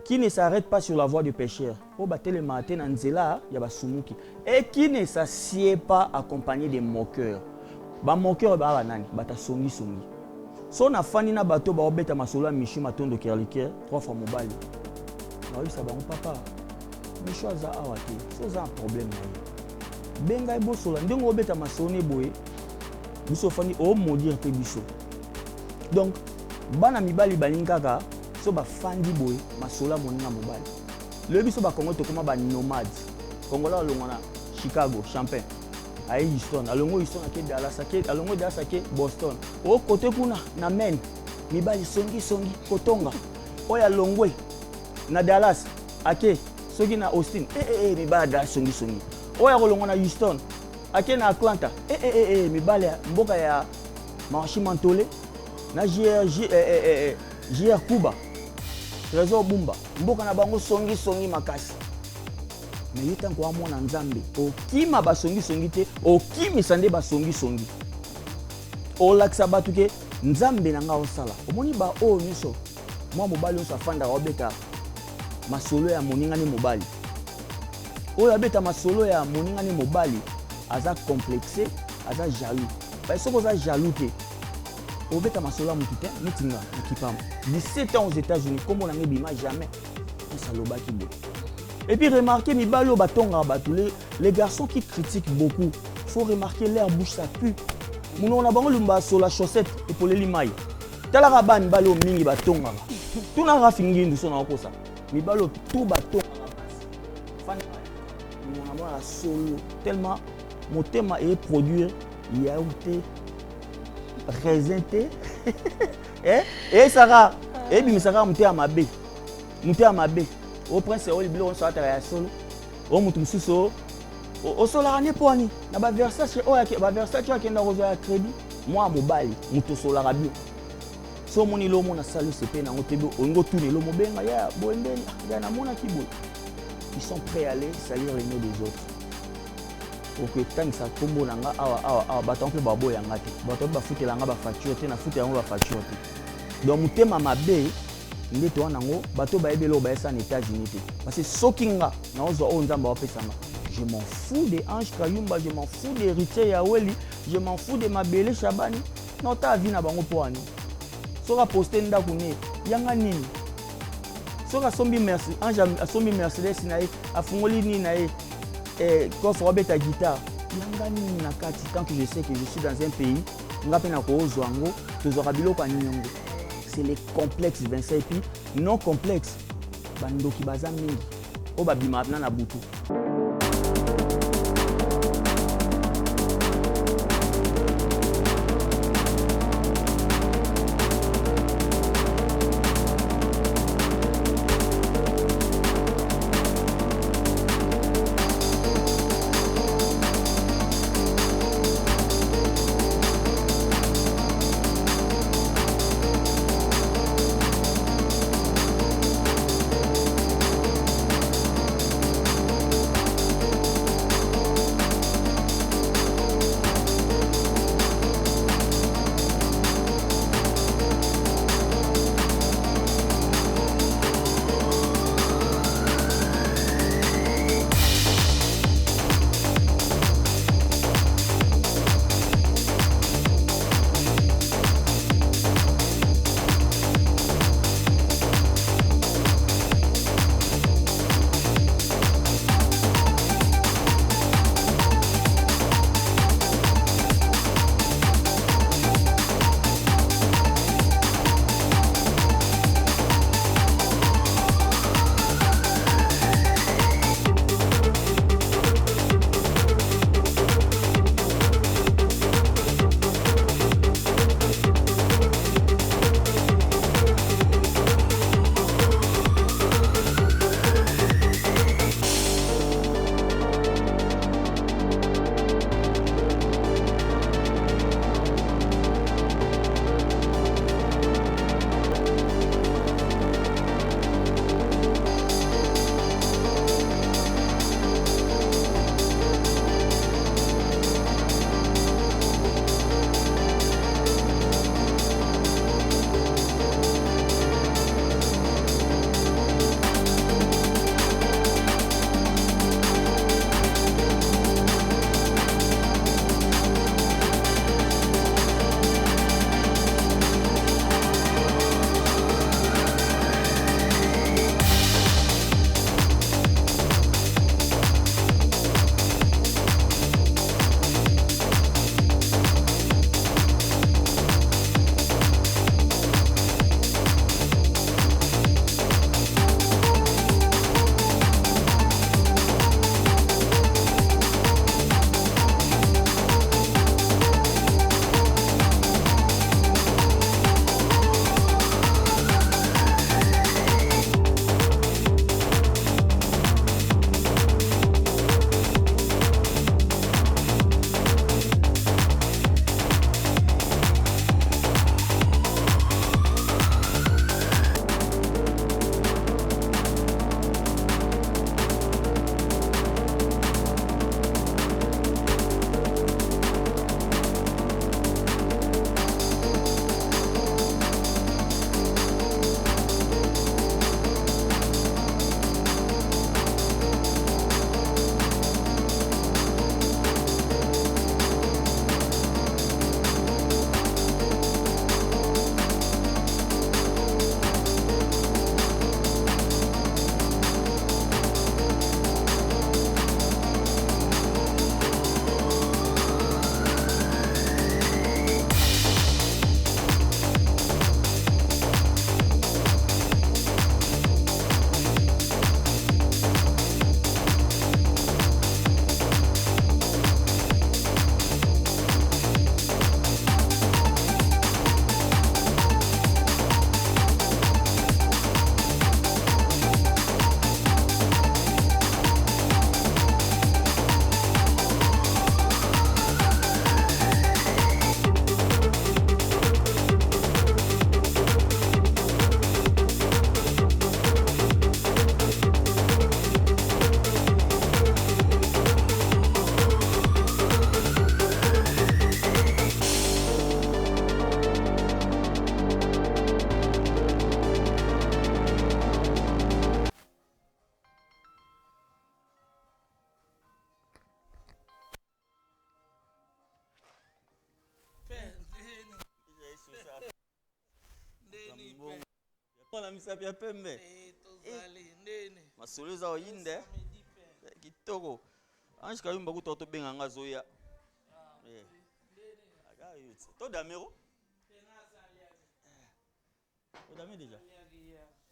qui ne s'arrête pas sur la voie du pécheur. Oh, le matin, Nanzela, il y a Basumuki. Et qui ne s'assied pas accompagné des moqueurs. Ba moqueur, ba nani, bata songi songi. So na fani na bato ba obeta masolo Michu Matondo Kerliker, 3 fois mobile. Na oui, ça va mon papa. Michu aza awate. So za un problème na. Benga ebo sola, ndongo obeta masone boye. Biso fani o maudire pe biso. Donc, bana mibali balingaka so ba fandi boye masola moninga mobali. Le biso ba Congo to koma ba nomade. Kongola longona Chicago, Champagne. Aïe Houston, alongo Houston ake Dallas ake alongo Dallas ake Boston. O côté kuna na men mibali songi songi kotonga. Oya longwe na Dallas ake soki na Austin. Mibali da songi songi. Oya kolongo na Houston ake na Atlanta. Mibali mboka ya Marchi Mantole na JR Kuba. Trésor Bumba. Mboka na bango songi songi makasi. Mais il est encore à mon Nzambe. Okima basongi songi te, okimi sande basongi songi. O laksa batuke Nzambe nanga osala. Omoni ba o nyuso. Moi mobali on safanda obeta masolo ya moninga ni mobali. O ya beta masolo ya moninga ni mobali aza complexé, aza jaloux. Parce que aza jaloux te. Obeta masolo ya mutu te, nitinga ekipam. 17 ans aux États-Unis, comme on a bima jamais. Ça loba ki bo. Et puis remarquez, les garçons qui critiquent beaucoup, il faut remarquer leur bouche, ça pue. On a sur la chaussette et pour les limailles. Tala raban balo mingi batonga. Tout n'a pas fini de son ça. Mi balo tout baton. Fan mon la solo tellement mon thème est produire yaourt raisin et ça et puis ça va monter à ma baie. Monter à ma baie. Au prince au liblo on soit à solo au mutumsuso au sola ne poani na ba Versace o ya ba Versace ya kenda rozo ya crédit moi mobali muto sola rabio so moni lo mona salu sepe na ngotebe ongo tourner lo mobenga ya boendeli ya na mona kibo ils sont prêts à aller salir les noms des autres pour que tant ça kombo nanga awa bato mpe babo ya ngate bato ba futela nga ba facture te na futela nga ba facture te donc mutema mabe ndete wana ngo bato baebelo baesa na États-Unis te parce que sokinga na ozo o nzamba wapesanga je m'en fous des Ange Kayumba, je m'en fous des Héritiers Yaweli, je m'en fous de Mabele Chabani. Non ta vie na bango poani soka poster ndako ne yanga nini soka sombi merci Ange asombi Mercedes na ye afungoli nini na ye coffre obeta guitare yanga nini na kati tant que je sais que je suis dans un pays ngape na ko ozo ngo tozora biloko nyongo. C'est les complexes 25 et puis non complexes. Bandoki baza mingi. O babima na butu. On a mis ça bien pembe. Masolo za oyinde. Kitoko. Ange kayumba kutoto benga ngazoya. Eh. Aga yutsi. To damero? To damé déjà.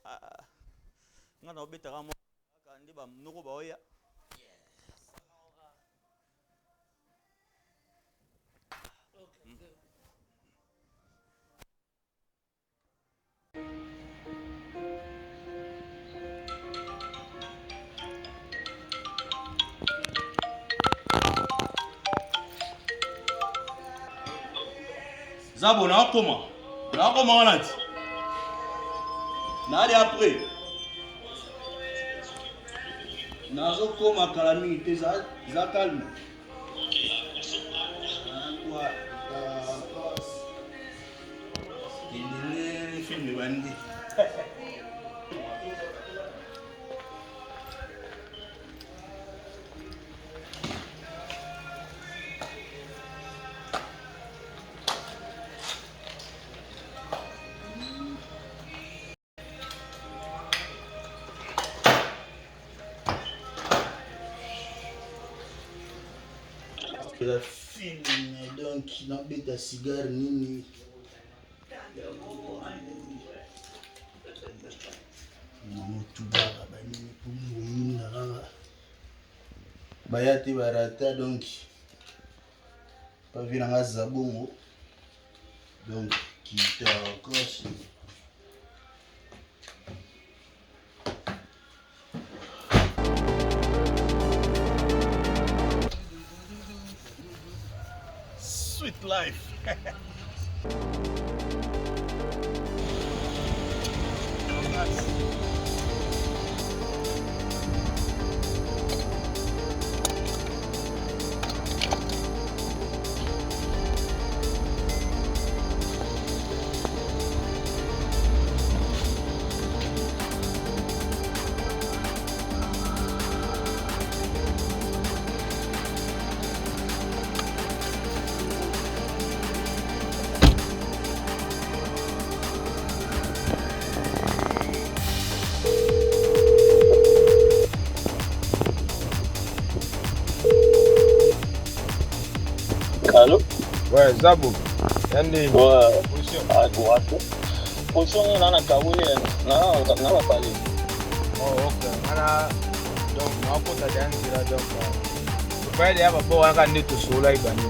Ah. Ngana obeta kama kandi ba mnoko ba oya. Zabo nakoma wanati nali après nazokoma kala mingi te za calme kendele filme bandi la filme donc nabeta cigare nini mamotubaka banini pomina kaka baya te barata donc pavi nanga za bongo donc kitoko sweet life. Allô? Ouais, Zabo. Yandi. Ouais. Position. Ah, droite. Position, on a kaoulé. Non, on va parler. Oh, ok. Mana, donc, on va porter un zéro donc. Le père de Abba Bo a gagné tout sur là, Ibani.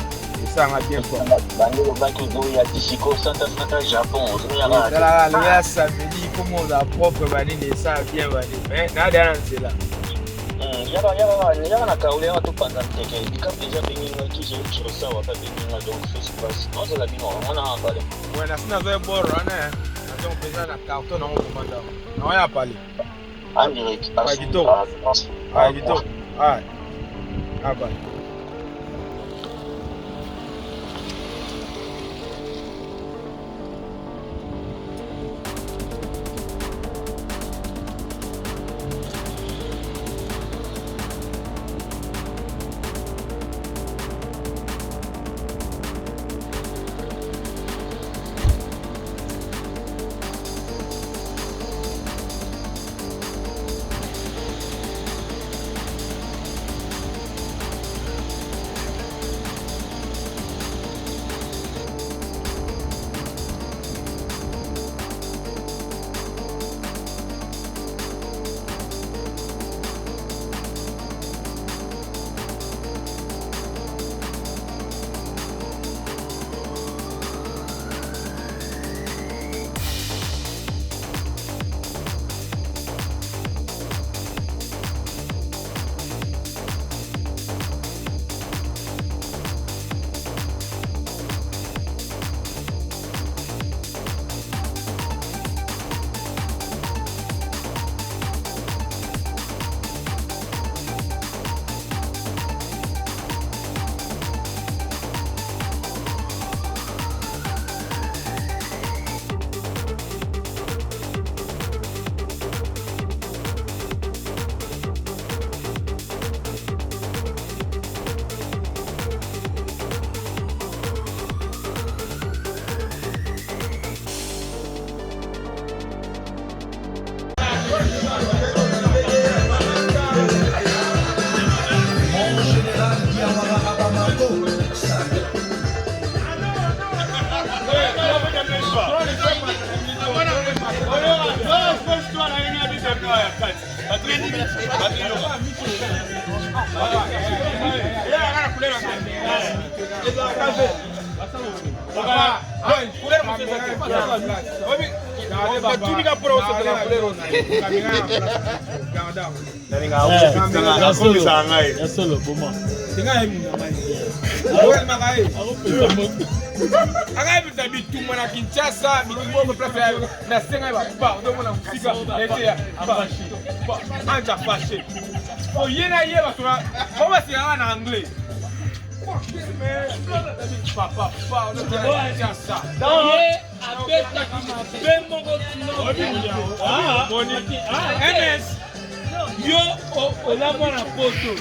Et ça, on a bien fait. Bani, le bac de Yatishiko, Santa Japon. Là, ça me dit comment on a propre Bani, et ça bien Bani. Mais, nada, c'est là. Y'a kaoulé à tout pendant que quand déjà béni, qui je ressens, on va pas béni, donc ça se passe. Non, c'est la bino, on a parlé. Ouais, la semaine avait beau runner. Donc, déjà, la carton, on commande. On va parler. En direct. Ah, Guito. Ah, Guito. Ah, ah, bah. Akabita bituma na Kinshasa, bituma place na senga ba pardon na musika ete ba anja fâché. O yena yeba sura, o ba sira na anglais. Papa, on a Kinshasa. Dans abeta ben mongo MS yo o la mona poto.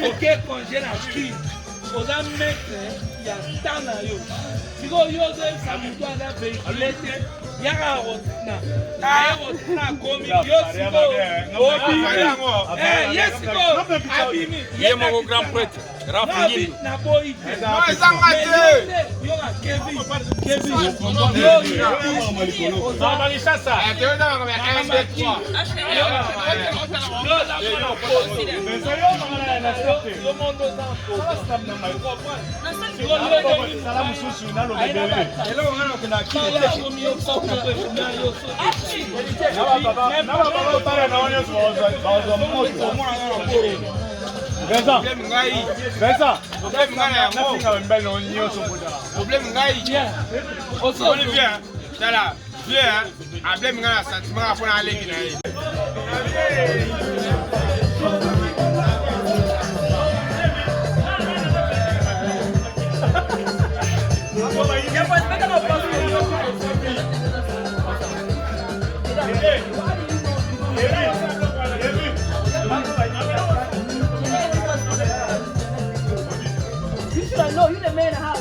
OK congé na qui. O da mettre ya tana yo. Siko yo de samuto ada véhicule yaka rotina. Rotina komi yo siko. Yes siko. Abimi. Yemo grand prêtre. Rafingi. Na boy. Non, ezangate. Yo na Kevin. Kevin. Problème ngai. Olivier, tala, viens, appelez moi un sentiment à faire aller bien. No, you the man in the house.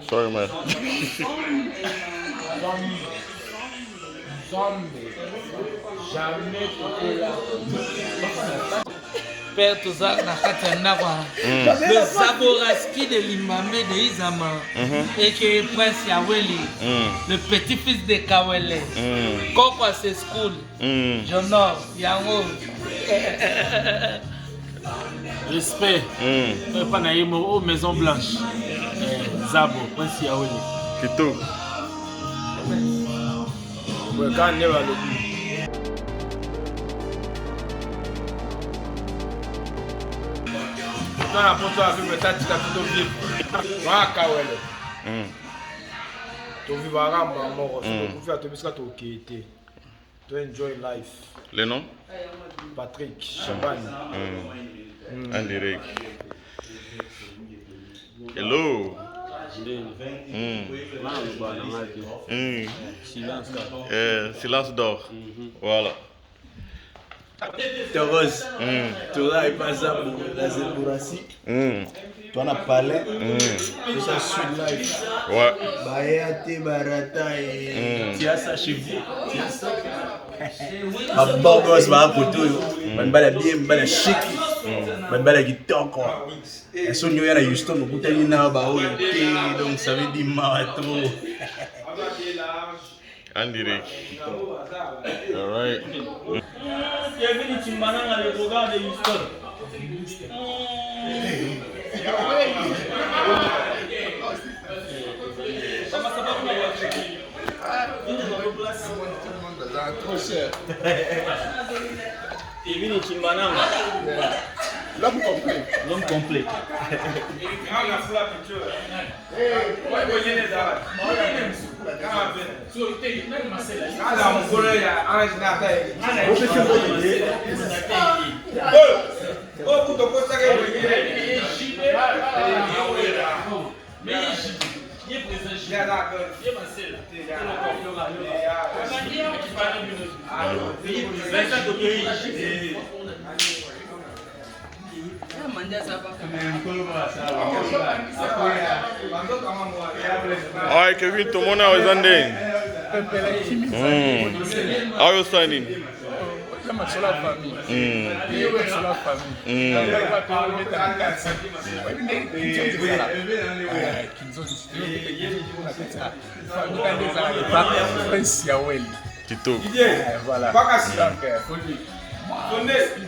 Sorry, man. Père Toza na kati ya ndako le Zaboraski de Limamé de Izama et que Prince Yaweli le petit-fils de Kawele Koko à ses school Jonor Yango Respect pas na yemo au Maison Blanche Zabo Prince Yaweli Kito. We can never look. Na poto avec peut-être que tu vis wa Kawele. Tu vis wa ramba moko, tu faire to biska to kete. To enjoy life. Le nom? Patrick Champagne. En direct. Hello. Silence d'or. Voilà. Torose. Tora est pas ça pour la Zébourassi. Toi, on a parlé. Tout ça sur live. Ouais. Bayate, Barata et. Tu as ça chez vous. Tu as ça. Ma bon gosse, ma poteau. Ma belle bien, ma belle chic. Ma belle guitare, quoi. Et son yo, il y a Houston, au bout de l'ina, donc ça veut dire marathon. En direct. All right. Kevin Chimbananga le programme de Houston. Kevin Chimbananga. L'homme complet. L'homme complet. Alright, Kevin, tomorrow is Sunday. How are you signing? système sur la famille. Sur la famille. Tito. Voilà.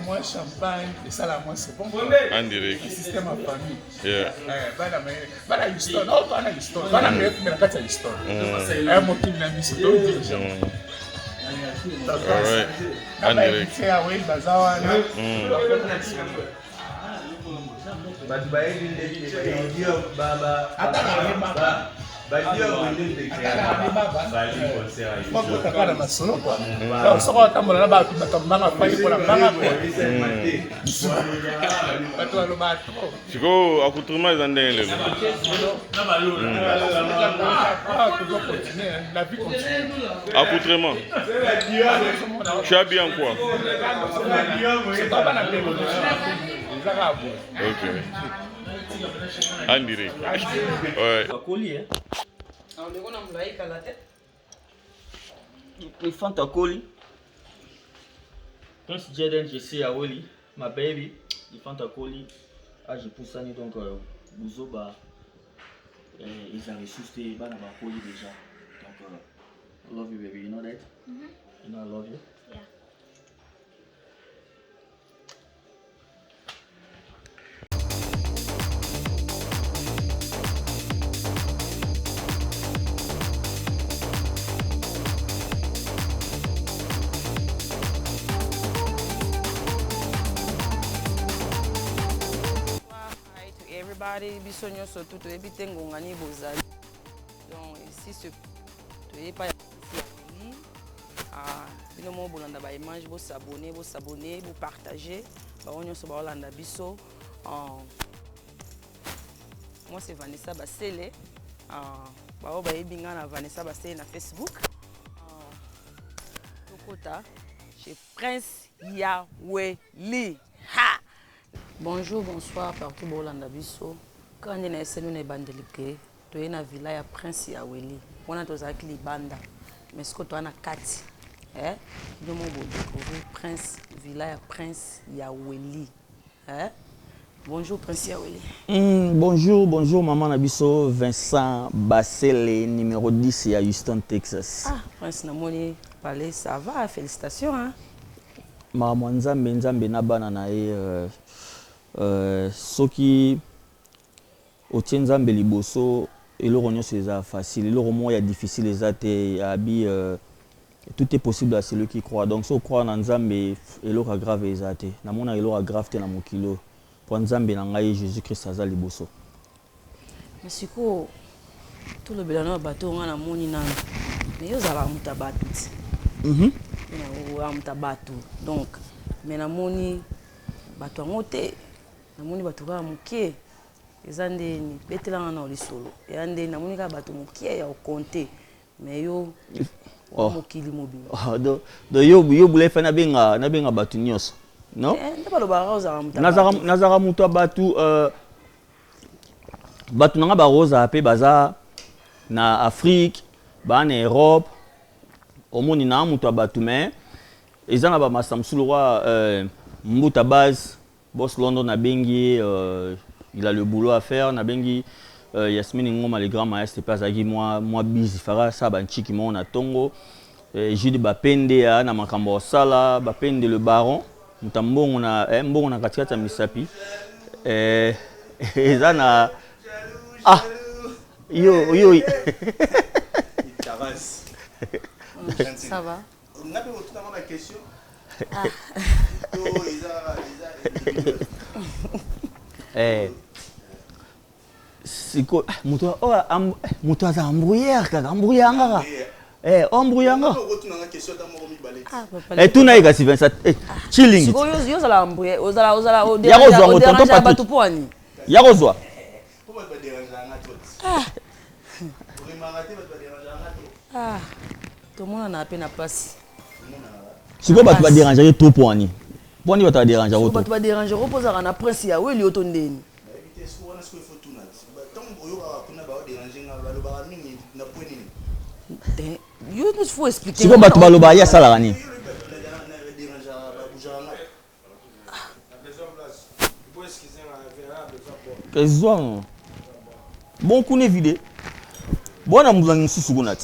Moi, champagne, et ça là, moi, c'est bon. En direct. Le système à famille. Yeah. Bana histoire, non, bana histoire. Bana mais histoire. Moi qui n'a mis ce dos. Alright. En direct. C'est à Will Bazawa. Siko accoutrement ils en donnent le. Accoutrement. Tu as bien quoi? Ok. En direct. Ouais. Les Fanta Coli. Prince Jaden, je sais à Wally, ma baby. Les Fanta Coli. Ah, j'ai poussé donc Bouzoba. Ils ont ressuscité Bana Coli déjà. Donc, I love you, baby. You know that? You know I love you? Yeah. Everybody, biso nyonso tout toyebi ngongani bozali. Donc ici ce toyebi pas ici bino mo bolanda ba image bo s'abonner, bo partager, ba nyonso ba olanda biso. Moi c'est Vanessa Basele. Ba yebi nga na Vanessa Basele na Facebook. Tokota chez Prince Yaweli. Ha! Bonjour, bonsoir, partout au Hollande Bisso. Quand on est ici, nous sommes bandeliqués. Tu es dans la villa de Prince Yaweli. On a tous les bandes. Mais ce que tu as na Kati, nous avons découvert Prince Villa Prince Yaweli. Bonjour Prince Yaweli. Bonjour maman Nabiso, Vincent Basele, numéro 10 à Houston, Texas. Ah, Prince Namoni, parler, ça va, félicitations. Maman Nzambe na bana na e soki otien Nzambe liboso eloko nyonso eza facile, eloko moko ya difficile eza te, abi tout est possible à celui qui croit. Donc si on croit en Nzambe eloko grave eza te, namona eloko grave te na mokilo pour Nzambe na ngai Jésus-Christ aza liboso. Masiko tout le belano bato ngana moni nana mais yo zala mutabatu mutabatu donc mais na moni bato ngote na moni bato ka mukie ezande ni betela na lisolo yande na moni ka bato mukie ya okonte mais yo mokili mobile do yo bule fa na benga bato nyonso non ndaba ba roza mutabatu nazara muto batu bato nanga ba roza pe baza na Afrique ba na Europe omoni na muto batu mais ezana ba masamsulu roi Mbuta Baz boss London na bengi il a le boulot à faire na bengi Yasmine Ngoma le grand maître pas agi moi busy fara ça ba nchiki mo na tongo Jude Bapende na makambo sala Bapende le baron mutambongo na mbongo na katikati ya misapi ezana yo ça va on a pas autant la question. Siko muto aza embrouillère kaka embrouillanga embrouillanga tuna ika si Vincent chilling siko yo zala embrouillé ozala yakozwa motonto bato poani yakozwa tomona na pe na place siko bato ba déranger trop poani poani bato ba déranger trop bato ba déranger reposer na Prince Yaweli oto ndeni you faut expliquer siko bato baloba ya sala ni Qu'est-ce bon qu'on est vidé. Bon on a moulin sous gonat.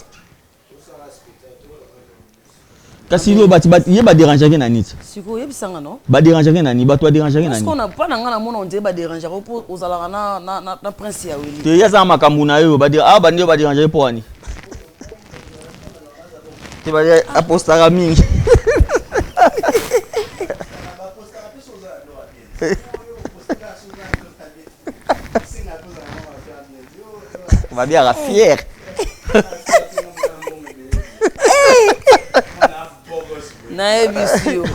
Kasi lo bati ye ba déranger ke nani. Siko ye bisanga non? Ba déranger ke nani, ba toi déranger ke nani. Parce qu'on a pas nanga na mona on dit ba déranger pour aux alaka na prince ya weli. Te yaza makambu na yo ba dire ah ba ndio ba déranger pour ani. Te ba dire apostara mingi. Va dire la fière. Na ebisio.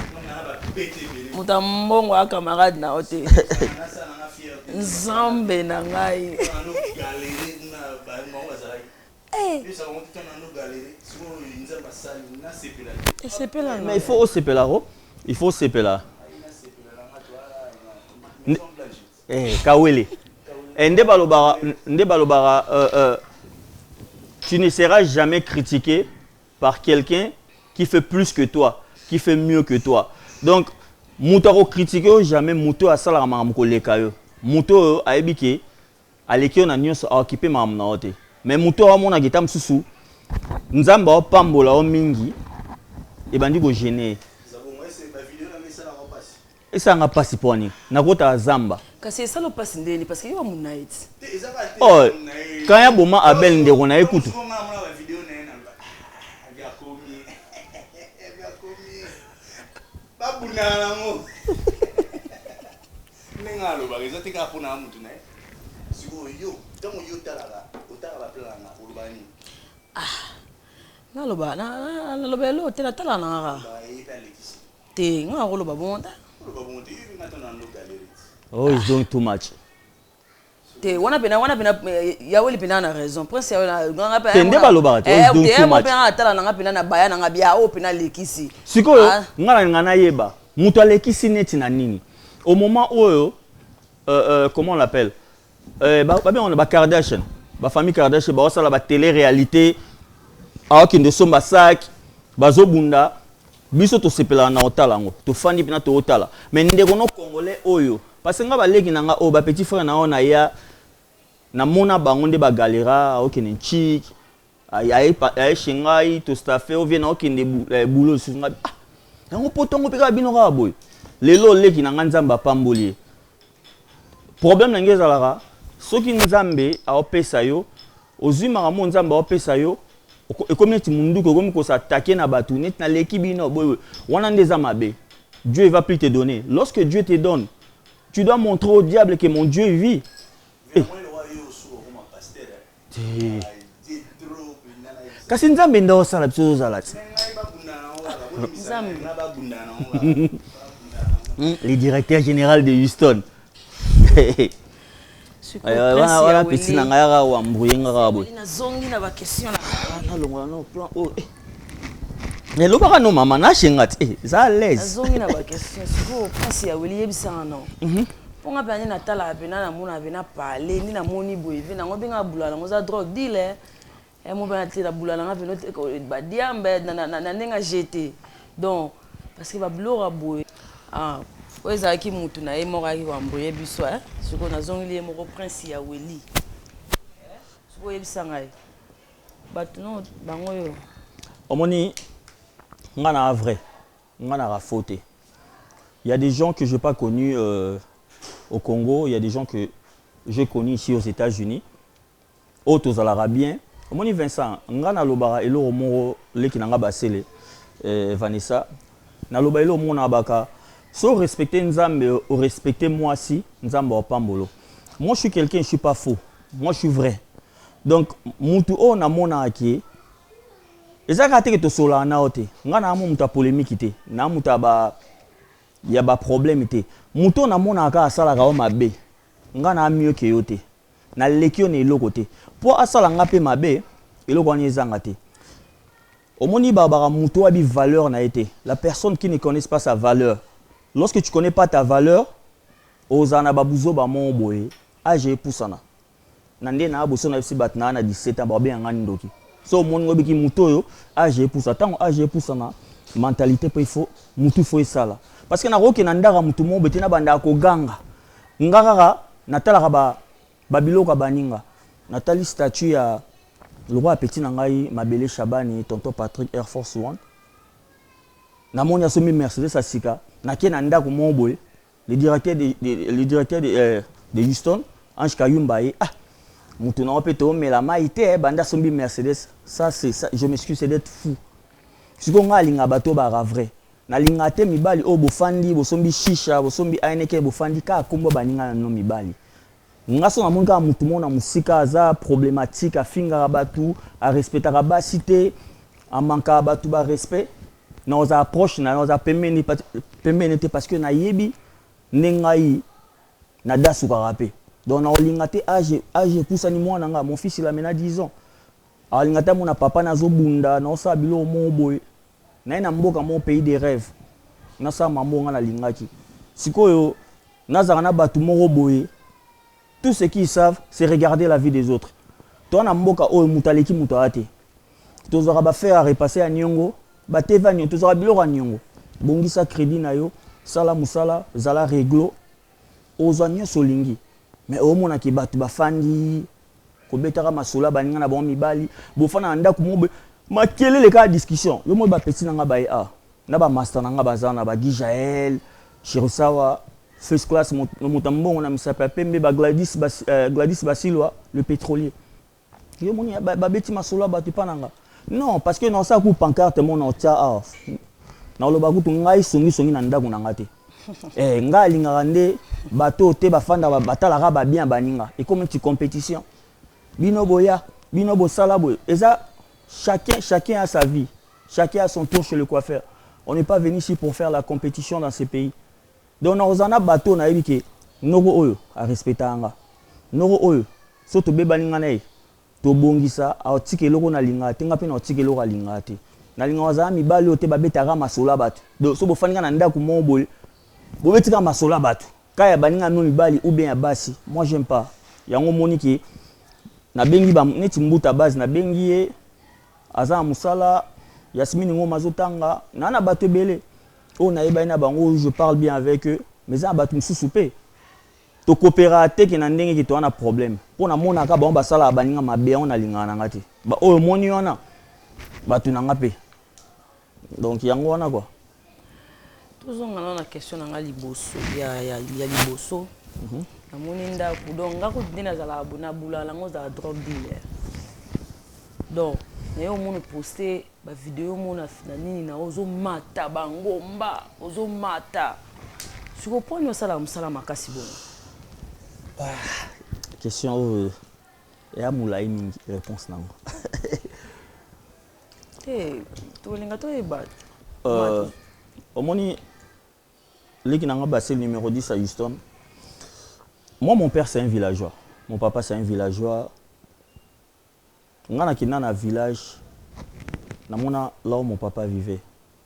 Mutambongo a camarade na ote. Nzambe na ngai. Mais il faut se là. Il faut se là. Kawele. Tu ne seras jamais critiqué par quelqu'un qui fait plus que toi, qui fait mieux que toi. Donc, Moutaro critiqué jamais Mouto a sala mamko lekayo. Mouto a ebike a lekio na nyonso a occupé mam na ote. Mais Mouto a mona gitam susu. Nzamba o pambola o mingi e bandi go gêner. Et ça n'a pas si poni. Na kota zamba. Kasi ça le passe ndeni parce que yo munaiti. Oh, quand ya boma abel ndeko na ekutu. Naloba naloba lo tela tala na te nga ko loba bonda. Oh, it's doing too much. Te wana pena ya weli pena na raison. Prince ya nga pena. Te ndeba loba te it's doing too much. Pena tala na nga pena na baya na nga bia o pena lekisi. Sikoyo ngana yeba. Muto lekisi neti na nini. Au moment où comment on l'appelle? Bien on a ba Kardashian. Ba famille Kardashian ba osala ba télé-réalité. A ki ndeso masak bazo bunda. Biso to sepela na otala ngo. To fandi pena to otala. Mais ndeko no congolais oyo. Parce que nga ba leki nanga o ba petit frère na ona ya na mona bango nde ba galera o kene chik. Ay shingai to staffé o vient na o kende boulot sur nga. Yango potongo peka bino ka boy. Lelo leki nanga nzamba pamboli. Problème na ngeza lara. Soki nzambe a opesa yo, ozima mo nzamba a opesa yo. Et comme tu mundu comme ko s'attaquer na batu net na l'équipe bino boy wana ndeza mabe. Dieu va plus te donner. Lorsque Dieu te donne, tu dois montrer au diable que mon Dieu vit. Kasi nzambe ndo sala biso zalati. Le directeur général de Houston. Voilà petit na ngaya wa mbruyenga ka boy. Ina zongi na ba question na longa no plan oh. Mais lo baka no mama na shingati za l'aise. Zongi na ba question siko pasi ya weli yebisanga no. Ponga bana na tala bena na mona bena parler ni na moni boy vena ngo benga bulala ngo za drogue dealer. E mo bana tla bulala nga veno ba diambe na nenga jeté. Donc parce que ba blora boy ah oza ki mutu na emoka ki wa mboye biso siko na zongi le moko prince ya weli. Siko yebisanga batu no bango yo. Omoni ngana vrai. Ngana ra faute. Il y a des gens que je n'ai pas connus au Congo, il y a des gens que j'ai connus ici aux États-Unis. Autres arabien. Omoni Vincent, ngana lobara elo moro leki nanga basele Vanessa. Na loba elo mona baka. So respecter Nzambe ou respecter moi si Nzambe wa pambolo. Moi je suis quelqu'un, je suis pas faux. Moi je suis vrai. Donc mutu o na mona aki. Ezaka te ke to sola na ote. Ngana amu muta polémique te. Na muta ba ya ba problème te. Mutu na mona aka asala ka o mabe. Ngana mieux que yote. Na lekio ne eloko te. Po asala ngape mabe eloko ani ezanga te. Omoni babara mutu abi valeur na été. La personne qui ne connaît pas sa valeur. Lorsque tu ne connais pas ta valeur, ozana babuzo ba mon boye, age pusana. Nande na aboso na batna na 17 ans ba bien ngani ndoki. So mon ngobiki mutoyo, age pusa tango age pusana, mentalité pe faut mutu faut sala. Parce que na roki na ndaka mutu mo betina banda ko ganga. Ngaka natalaka babiloko baninga natali statut ya le roi petit nangai Mabele Shabani tonton Patrick Air Force One namoni asomi Mercedes asika nakie na ndako moboy le directeur de Houston Ange Kayumba ah mutu na opeto mais la maïté banda sombi Mercedes ça c'est ça je m'excuse c'est d'être fou siko nga linga bato ba vrai na linga te mibali o bofandi bosombi shisha bosombi aineke bofandi ka kombo baninga no mibali nga so na monka mutu mona musika aza problématique afinga batu a respecta ba cité a manka batu ba respect na oza approche na oza pemeni parce que na yebi nengai na dasu ka rapé donc na olinga te age pusani mwana nga mon fils il a maintenant 10 ans alinga ta mona papa na zo bunda na osa bilo mo boy na mboka mon pays des rêves na sa mambo nga na lingaki sikoyo nazaka na batu moko boye tout ce qu'ils savent c'est regarder la vie des autres toi na mboka oyo mutaleki mutoate tozaka ba faire repasser à nyongo ba tevanyo tozaka biloko a nyongo bongisa crédit na yo sala musala zala réglo ozanya solingi mais au mona ki batu bafandi ko betaka masola baninga na bon mibali bofana ndako mobe makelele ka discussion yo mo ba petit nanga ba na ba master nanga bazana ba Gijael Chirusawa first class motambo na misapa pembe ba Gladys Basilwa le pétrolier yo moni ba beti masola batu pananga non parce que non ça coup pancarte mon otia na lo ba kutu ngai songi na ndako na ngate nga linga nde bato te bafanda batala ba bien baninga et comme une compétition bino boya bino bosala boy eza chacun a sa vie chacun a son tour chez le coiffeur on n'est pas venu ici pour faire la compétition dans ces pays donc ozana bato na yebike noko oyo a respectanga noko oyo so to bebaninga na to bongisa a otike loko na linga tenga pe na otike loko linga te na linga wazana mibali ote babetaka masola bato donc so bofaninga na ndako mo boy bobetika masola bato kaya baninga no mibali ou bien ya basi moi j'aime pas yango moniki na bengi ba neti mbuta base na bengi ye aza musala Yasmine ngoma zotanga na bato belé o na yeba ina bango je parle bien avec eux mais za bato mususu pe to coopérater ki na ndenge ki to na problème pona mona ka ba basala baninga mabe on na lingana ngati ba o moni wana bato na ngape donc yango wana quoi toujours on a la question na liboso ya liboso na moni ndako donc ngako dina za la bona bula la ngo za drug dealer donc nayo mona poster ba vidéo mona na nini na ozo mata bangomba ozo mata siko poni osala musala makasi bona question ya mulai mingi réponse nango to linga to eba omoni leki nanga basse numéro 10 à Houston. Moi mon père c'est un villageois, mon papa c'est un villageois. Ngana kina na village namona là où mon papa vivait.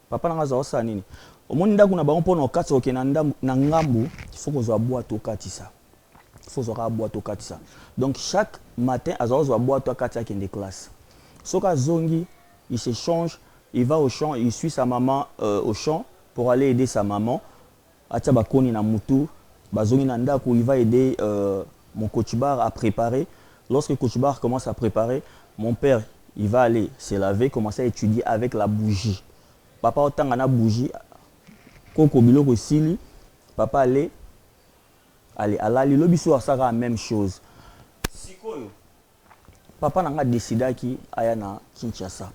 Papa nanga za osa nini? Omoni ndaku na bango pona okatsa okena ndambu na ngambu, il faut que zo boîte okatisa. Il faut zo ka boîte okatisa. Donc chaque matin azo boîte okatisa kende classe. Soka zongi, il se change, il va au champ, il suit sa maman au champ pour aller aider sa maman. Atia bakoni na mutu, bazongi na ndako, il va aider mon coach bar à préparer. Lorsque coach bar commence à préparer, mon père, il va aller se laver, commencer à étudier avec la bougie. Papa otanga na bougie, koko biloko sili, papa allait alali lobiso asaka la même chose. Sikoyo. Papa n'a pas décidé qu'il aille à Kinshasa.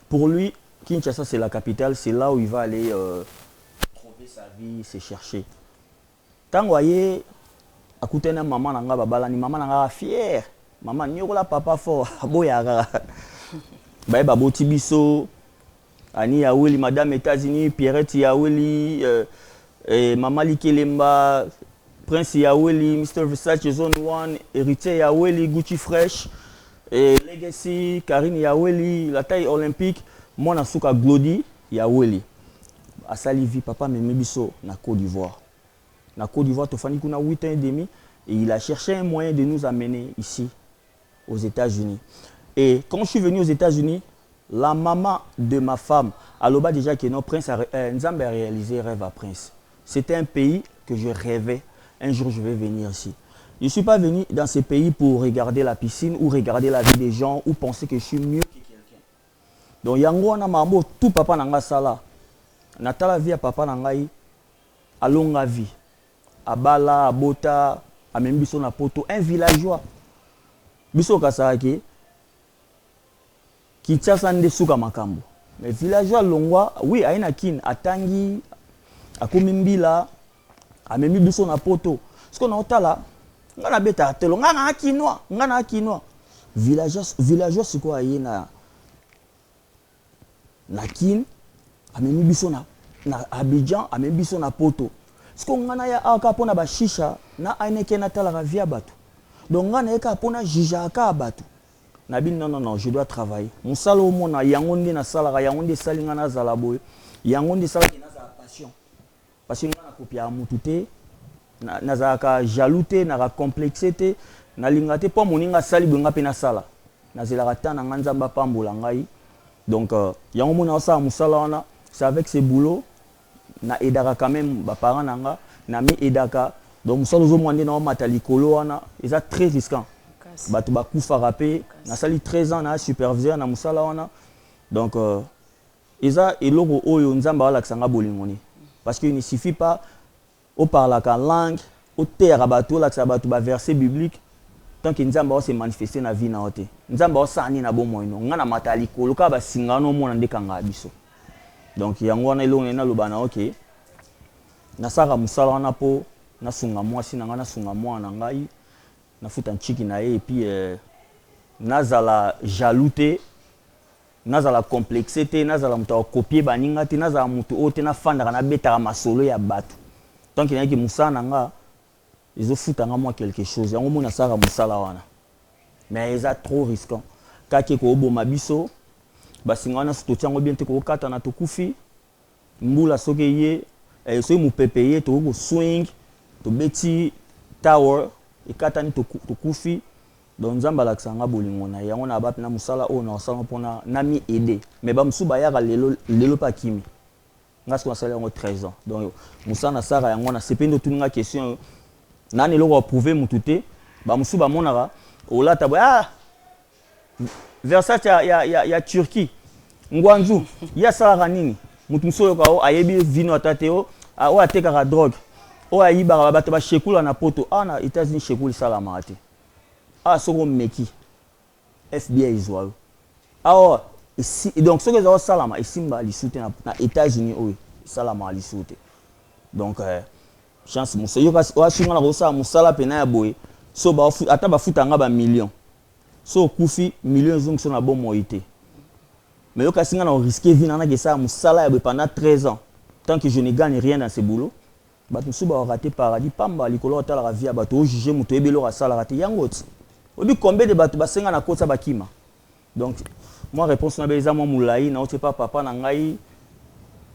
Pour lui, Kinshasa c'est la capitale, c'est là où il va aller trouver sa vie, se chercher. Tant que voyez, à côté de maman nanga babala ni maman nanga fière. Maman nyokola papa fort, boyara. Bae baboti biso, Ani Yaweli, Madame États-Unis, Pierrette Yaweli, Maman Likelemba, Prince Yaweli, Mr. Versace Zone 1, Héritier Yaweli, Gucci Fresh, Legacy, Karine Yaweli, la taille olympique, Mona Souka Glody Yaweli. À Salivi, papa me biso na Côte d'Ivoire. Na Côte d'Ivoire, Tofani kuna 8 ans et demi, et il a cherché un moyen de nous amener ici, aux États-Unis. Et quand je suis venu aux États-Unis, la maman de ma femme, Aloba déjà que notre prince Nzambe a réalisé rêve à Prince. C'était un pays que je rêvais. Un jour, je vais venir ici. Je ne suis pas venu dans ce pays pour regarder la piscine ou regarder la vie des gens ou penser que je suis mieux que quelqu'un. Donc, yango wana mambo tout papa nanga sala. Natala vie à papa nangai a longue vie. Abala, abota, a même biso na poto, un villageois. Biso kasaki Kinshasa nde suka makambo. Mais villageois longwa, oui, aina kin atangi akomi mbila, a même biso na poto. Ce qu'on a otala ngana beta telo ngana kinwa villageois c'est quoi yena na kin amemi biso na Abidjan amemi biso na poto ce qu'on ngana ya aka pona ba shisha na aineke na tala via batu donc ngana eka pona jija aka batu na bin non je dois travailler musala au mona yango ndi na sala yango ndi salinga na zala boy yango ndi sala kina za passion parce que ngana kopia mutute nazaka jaloute na complexité na lingate po moninga sali bunga pe na sala nazela tana nganzamba pambola ngai donc yango mona osa musala wana c'est avec ce boulot na edaka quand même ba parents nanga na mi edaka donc musala zo mwande na mata likolo wana eza très risquant batu bakufa rapé na sali 13 ans na superviseur na musala wana donc eza eloko oyo nzamba wala kisanga bolingoni parce qu'il ne suffit pas au parler en langue, au terre bateau là que ça bateau ba verset biblique tant que nzamba va se manifester na vie na ote. Nzamba va sani na bon moino. Ngana matali ko loka ba singano mo na ndekanga biso. Donc yango na ilo na lobana OK. Na saka musala wana po na sunga mwasi na ngana sunga mwana ngai na futa nchiki na ye et puis nazala jaloute nazala complexité nazala muta copier baninga te nazala mutu ote na fanda na betaka masolo ya batu. Tant qu'il y a qui moussa nanga, ils ont foutu en moi quelque chose. Yango mona sara moussala wana. Mais ils a trop risquant. Kaki ko obo mabiso, basingana sototiango bien te ko kata na to kufi. Mbula soke ye, so mu pepeye to go swing, to beti tower, e kata ni to kufi. Donc nzamba la kisanga bolingona. Yango na ba na moussala o na osala pona nami aider. Mais ba msuba ya lelo pa kimi. Ngas ko sala yango 13 ans. Donc musana sara yango na sependo tuninga question nani loko prouver mutute ba musuba monara olata ba Versace ya Turquie ngwanzu ya sara nini mutu msoyo ka o ayebi vino atateo o ateka ka drogue o ayiba bato ba shekula na poto na États-Unis shekuli sala mate soko meki FBI izwa ici donc ce que ça salama ici mba lisute na États-Unis oui salama lisute donc chance musa yo wa singa na rosa musala pena ya boy so ba ata ba futanga ba millions so kufi millions zong so na bon moité mais yo ka singa na risquer vie na que ça musala ya boy pendant 13 ans tant que je ne gagne rien dans ce boulot ba tout so ba rater paradis pamba likolo tala la vie ba to juger muto ebelo ka sala rater yangoti obi combien de bato ba singa na kota bakima donc moi réponse na beza moi moulai na ote pas papa na ngai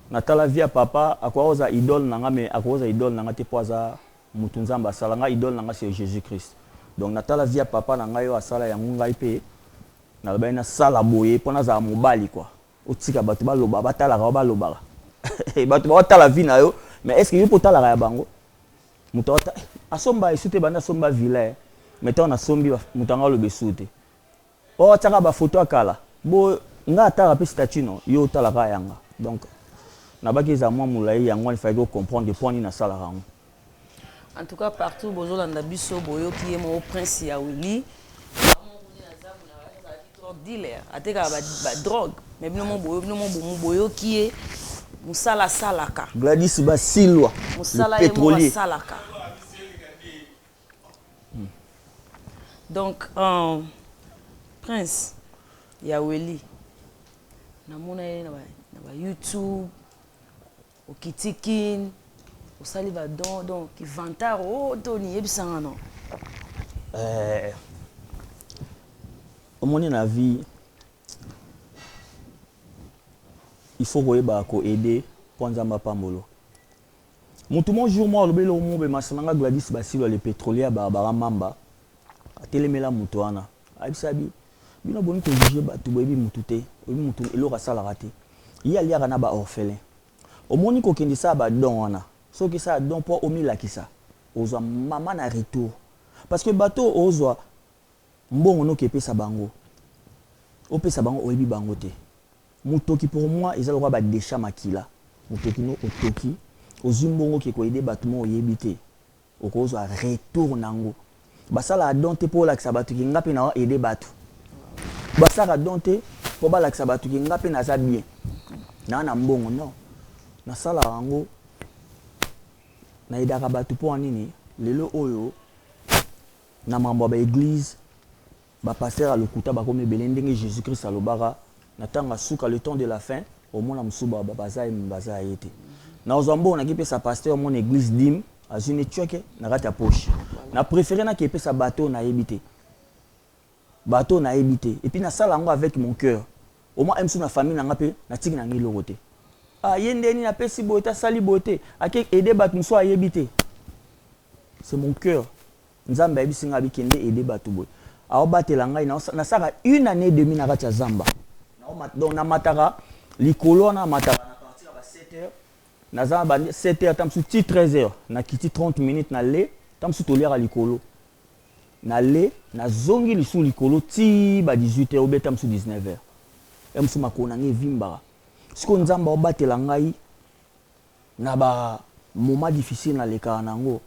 na tala via papa akoza idole na nga mais akoza idole na nga te poza mutu nzamba sala nga idole na nga c'est Jésus Christ donc na tala via papa na ngai yo asala ya ngai pe na ba na sala boye pona za mobali quoi otika bato ba loba batala ka ba loba bato ba tala vie na yo mais est-ce que yo potala ya bango mutu asomba isute banda somba villa mais ton asombi mutu nga lo besute o taka ba photo akala bo nga ataka pe statut no yo tala ka yanga donc na baki za moi moulai yango il faut comprendre des points na sala rango en tout cas partout bozolanda biso boyo ki mo prince ya Willy dealer ateka ba drogue mais bino mo boyo ki e musala salaka Gladys Basilwa musala le pétrolier salaka donc prince ya Willy namona ye na ba YouTube au kitikin au saliva donc qui vantar oh Tony ebisanga non au monde na vie il faut koyeba ko aider pour nzamba pambolo mutu mon jour moi lobelo mo be masananga Gladys Basilwa le pétrolier Barbara Mamba atelemela mutu wana abisabi bino boni ko juger batu boyebi mutu te oyebi mutu eloko asala raté il y a liaka na ba orphelin omoni kokende sa ba don wana soki sa don po omila kisa ozwa mama na retour parce que bateau ozwa mbongo no kepesa bango opesa bango oyebi bango te mutoki pour moi ils ont ba décha makila mutoki no otoki ozimbongo ke ko aider bateau mo oyebi te okozwa retour nango basala donte pour la sabatu ki ngapi na aider bateau basala donte pour ba la sabatu ki ngapi na za bien na mbongo non na sala yango na idaka bateau pour nini lelo oyo na mambo ba église ba pasteur à lokuta ba comme belendenge Jésus-Christ alobara na tanga suka le temps de la fin au moins na msuba ba baza yete na ozambo na kipe sa pasteur mon église dim azune tchoke na kata poche na préféré na kipe sa bateau na ebité et puis na sala ngo avec mon cœur au moins emsu na famille na ngape na tiki na ngilo roté ah yendeni na pesi boita sali beauté ake aider bat muso a yebité c'est mon cœur nzambe abisinga bikende aider batu boy a batela ngai na saka une année et demie na kati ya zamba donc na mataka likolo na mataka na partir à 7h na zamba 7h tamsu 13h na kiti 30 minutes na le tamsu toliara likolo na le na zongi lisu likolo ti ba 18h ou betam su 19h emsu makona nge vimba siko nzamba obatela ngai na ba moment difficile na leka nango.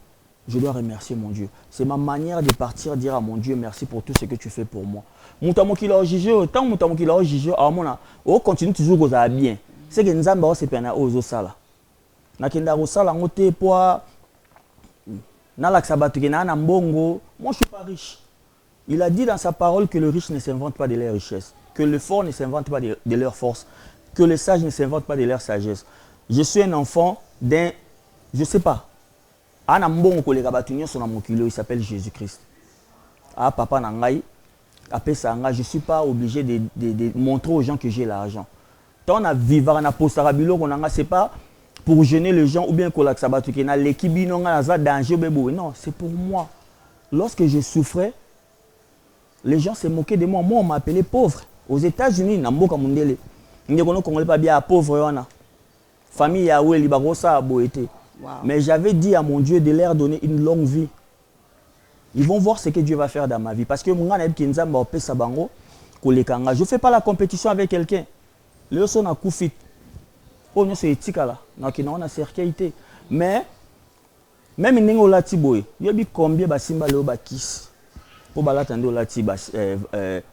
Je dois remercier mon Dieu. C'est ma manière de partir, dire à mon Dieu merci pour tout ce que tu fais pour moi. Moutamo qui l'a jugé, tant moutamo qui l'a jugé, on continue toujours aux bien. C'est que nous avons se pena aux sala. Na kenda au sala ngote poa na la sabatu ke na mbongo. Moi je suis pas riche. Il a dit dans sa parole que le riche ne s'invente pas de leur richesse, que le fort ne s'invente pas de leur force, que le sage ne s'invente pas de leur sagesse. Je suis un enfant d'un, je sais pas. Ana mbongo kolega batunyo sona mokilo, il s'appelle Jésus-Christ. Ah papa nangai apesa nga, je suis pas obligé de montrer aux gens que j'ai l'argent. Tant na vivre na postara biloko nanga, c'est pas pour gêner les gens ou bien kolak sabatuke na l'équipe non nga za danger bebo. Non, c'est pour moi. Lorsque je souffrais, les gens se moquaient de moi. Moi on m'appelait pauvre. Aux États-Unis na mboka mundele. Ngekono congolais pas bien pauvre wana. Famille ya we libarosa boete. Wow. Mais j'avais dit à mon Dieu de leur donner une longue vie. Ils vont voir ce que Dieu va faire dans ma vie. Parce que je ne fais pas la compétition avec quelqu'un. Le son a koufit. On est éthique là. On a cercueilité. Mais même si on a tiboy, il y a combien de simba le bakis pour balatando la tiba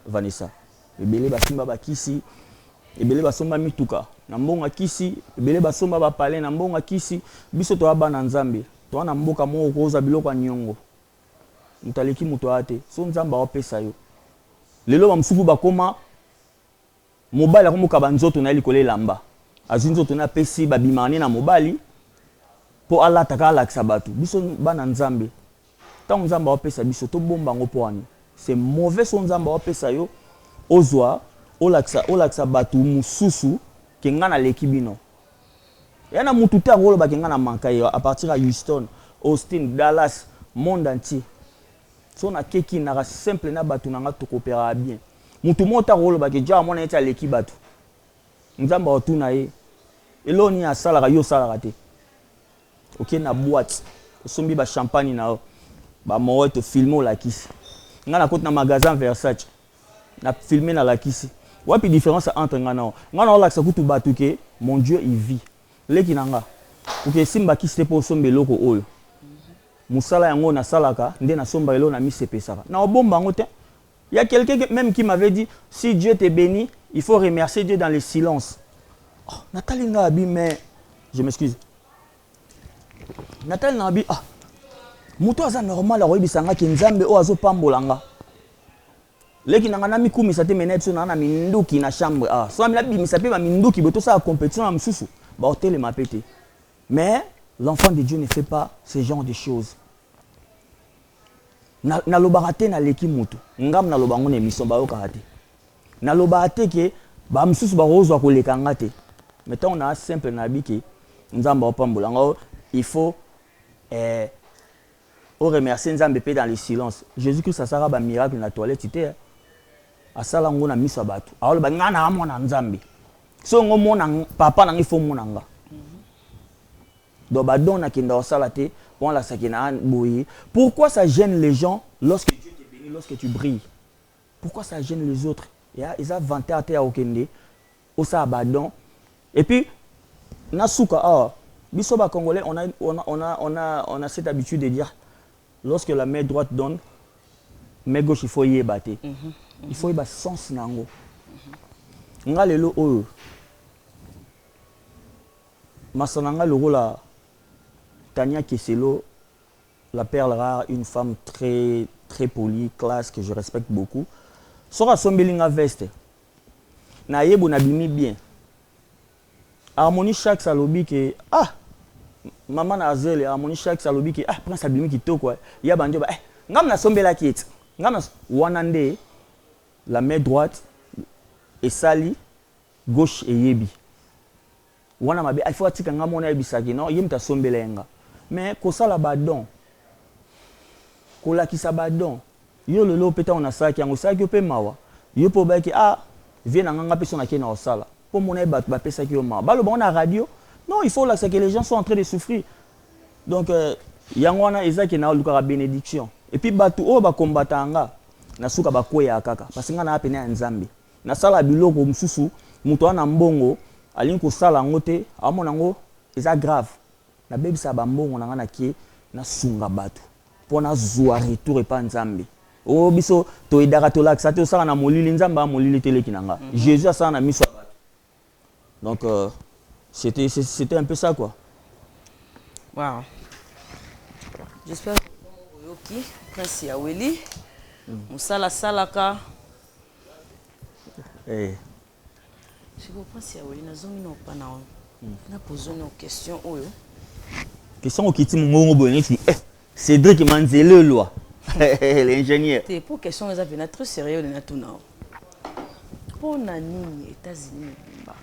Vanessa. Le belé basimba bakisi. Ebele basomba mituka na mbonga kisi ebele basomba ba pale na mbonga kisi biso to abana nzambe to na mboka mo koza biloko nyongo mutaleki muto ate so nzamba opesa yo lelo ba msuku bakoma mobali akomoka banzoto na likole lamba azinzoto na pesi babimane na mobali po ala takala kisabatu biso bana nzambe tant nzamba opesa biso to bomba ngo poani c'est mauvais so nzamba opesa yo ozwa olaksa batu mususu kenga na lekibino yana mutu ta rolo ba kenga na mankayo à partir à Houston, Austin, Dallas, monde entier so na keki na simple na batu nanga to coopérer bien mutu mota rolo ba ke ja mona eta lekibatu nzamba otuna ye eloni ya sala yo sala te OK na boîte sombi ba champagne na ba moto filmer la kisi ngana côté na magasin Versace na filmer na la kisi. Wapi différence entre ngana la sakutu batuke mon Dieu il vit leki nanga OK simba kiste po sombe loko oyo musala yango na salaka nde na somba elo na misepesaka na obomba ngote. Il y a quelqu'un même qui m'avait dit si Dieu te bénit il faut remercier Dieu dans le silence. Oh, Nathalie Nabi mais je m'excuse Nathalie Nabi muto aza normal akoyebisanga ke nzambe o azopambolanga leki nanga mikumi sate menetso na minduki na chambre so amila bimisa pe ba minduki boto sa compétition na msusu ba hôtel ma pété. Mais l'enfant de Dieu ne fait pas ce genre de choses. Na lobarate na leki mutu ngam na lobango ne misomba yo karate na lobarate ke ba msusu ba rozwa ko lekanga te. Mais tant on a simple na biki nzamba opambolanga il faut remercier nzambe pe dans le silence. Jésus-Christ ça sera ba miracle na toilette te. Asala ngo na miso batu awolo ba ngana amona nzambe so ngo mona papa na ngifo mona nga Donc, badon na kenda osalate, bon la sakina boye. Pourquoi ça gêne les gens lorsque Dieu te bénit, lorsque tu brilles? Pourquoi ça gêne les autres? Ils ont vanté à terre au Kende, au Sabadon. Et puis, Nasuka, Bisoba Congolais, on a cette habitude de dire, lorsque la main droite donne, main gauche, il faut y battre. Il faut y battre sens nango. Nga lelo oyo. Masananga le rôle à Tania Kesselo, la perle rare, une femme très, très polie, classe, que je respecte beaucoup. Sora sombelinga veste. Na yebo na bimi bien. Harmonie chaque salobi que maman na azele harmonie chaque salobi que prince abimi kitoko ya banjo ba ngam na sombela kiet. Ngam na wanande la main droite et sali gauche et yebi. Wana mabe il faut atika ngam ona ebisaki non yemta sombelenga. Mais ko sala badon. Ko la kisabadon. Yo lelo peta on a ça qui en saki pe mawa. Yo po ba ki vient nganga pe sona ki na osala. Pour mon ébat ba pesa ki o mawa. Ba lo ba on a radio. Non, il faut là que les gens sont en train de souffrir. Donc yangwana ezaki na luka bénédiction. Et puis batu o ba combatanga na suka ba koya kaka parce que ngana apena nzambe. Na sala biloko mususu muto ana mbongo alingi ko sala ngote amona ngo eza grave. Na bebisa ba mbongo na ngana ki na sunga batu. Pona zwa retour et pas nzambe. O biso to idaka to la ça te sala na molili nzamba molili teleki nanga. Jésus a ça na miso batu. Donc c'était un peu ça quoi. Wow. J'espère que Oyoki, Prince Yaweli, Moussala Salaka. Eh. Je comprends Prince Yaweli, na zongi no pa na on a posé une question oyo. Question au kiti mongo boyeni ti Cédric Manzele loi. L'ingénieur. C'est pour question les avena très sérieux na tout na. Pour nani États-Unis ba.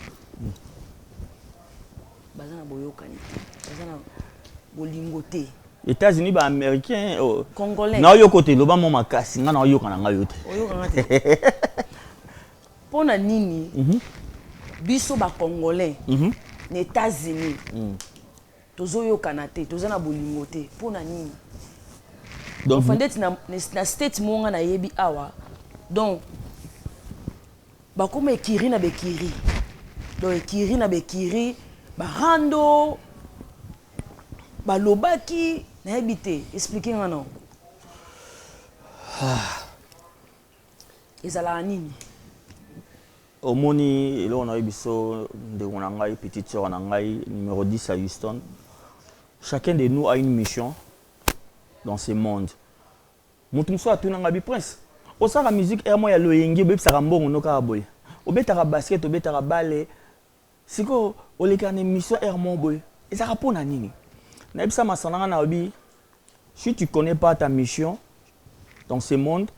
Bazana boyokani. Bazana bolingote. États-Unis ba américain Congolais. Na yo côté loba mo makasi nga na yo kana nga yote. Oyokana te. Pona nini? Biso ba Congolais. Les États-Unis. Tozoyokana te, tozana bolingote. Pona nini? Donc fandeti na state monga na yebi awa. Donc ba comme ekiri na bekiri. Donc ekiri na bekiri barando balobaki na habité expliquer non ezala nini omoni là on a eu biso de ngai petite sœur na ngai numéro 10 à Houston. Chacun de nous a une mission dans ce monde. Mutu so atuna ngabi prince osaka musique ermo ya loyengi bebisaka mbongo noka boy obetaka basket obetaka balle. Siko oleka na mission ermo boy ezaka pona nini na ebisa masananga na obi si tu connais pas ta mission dans ce monde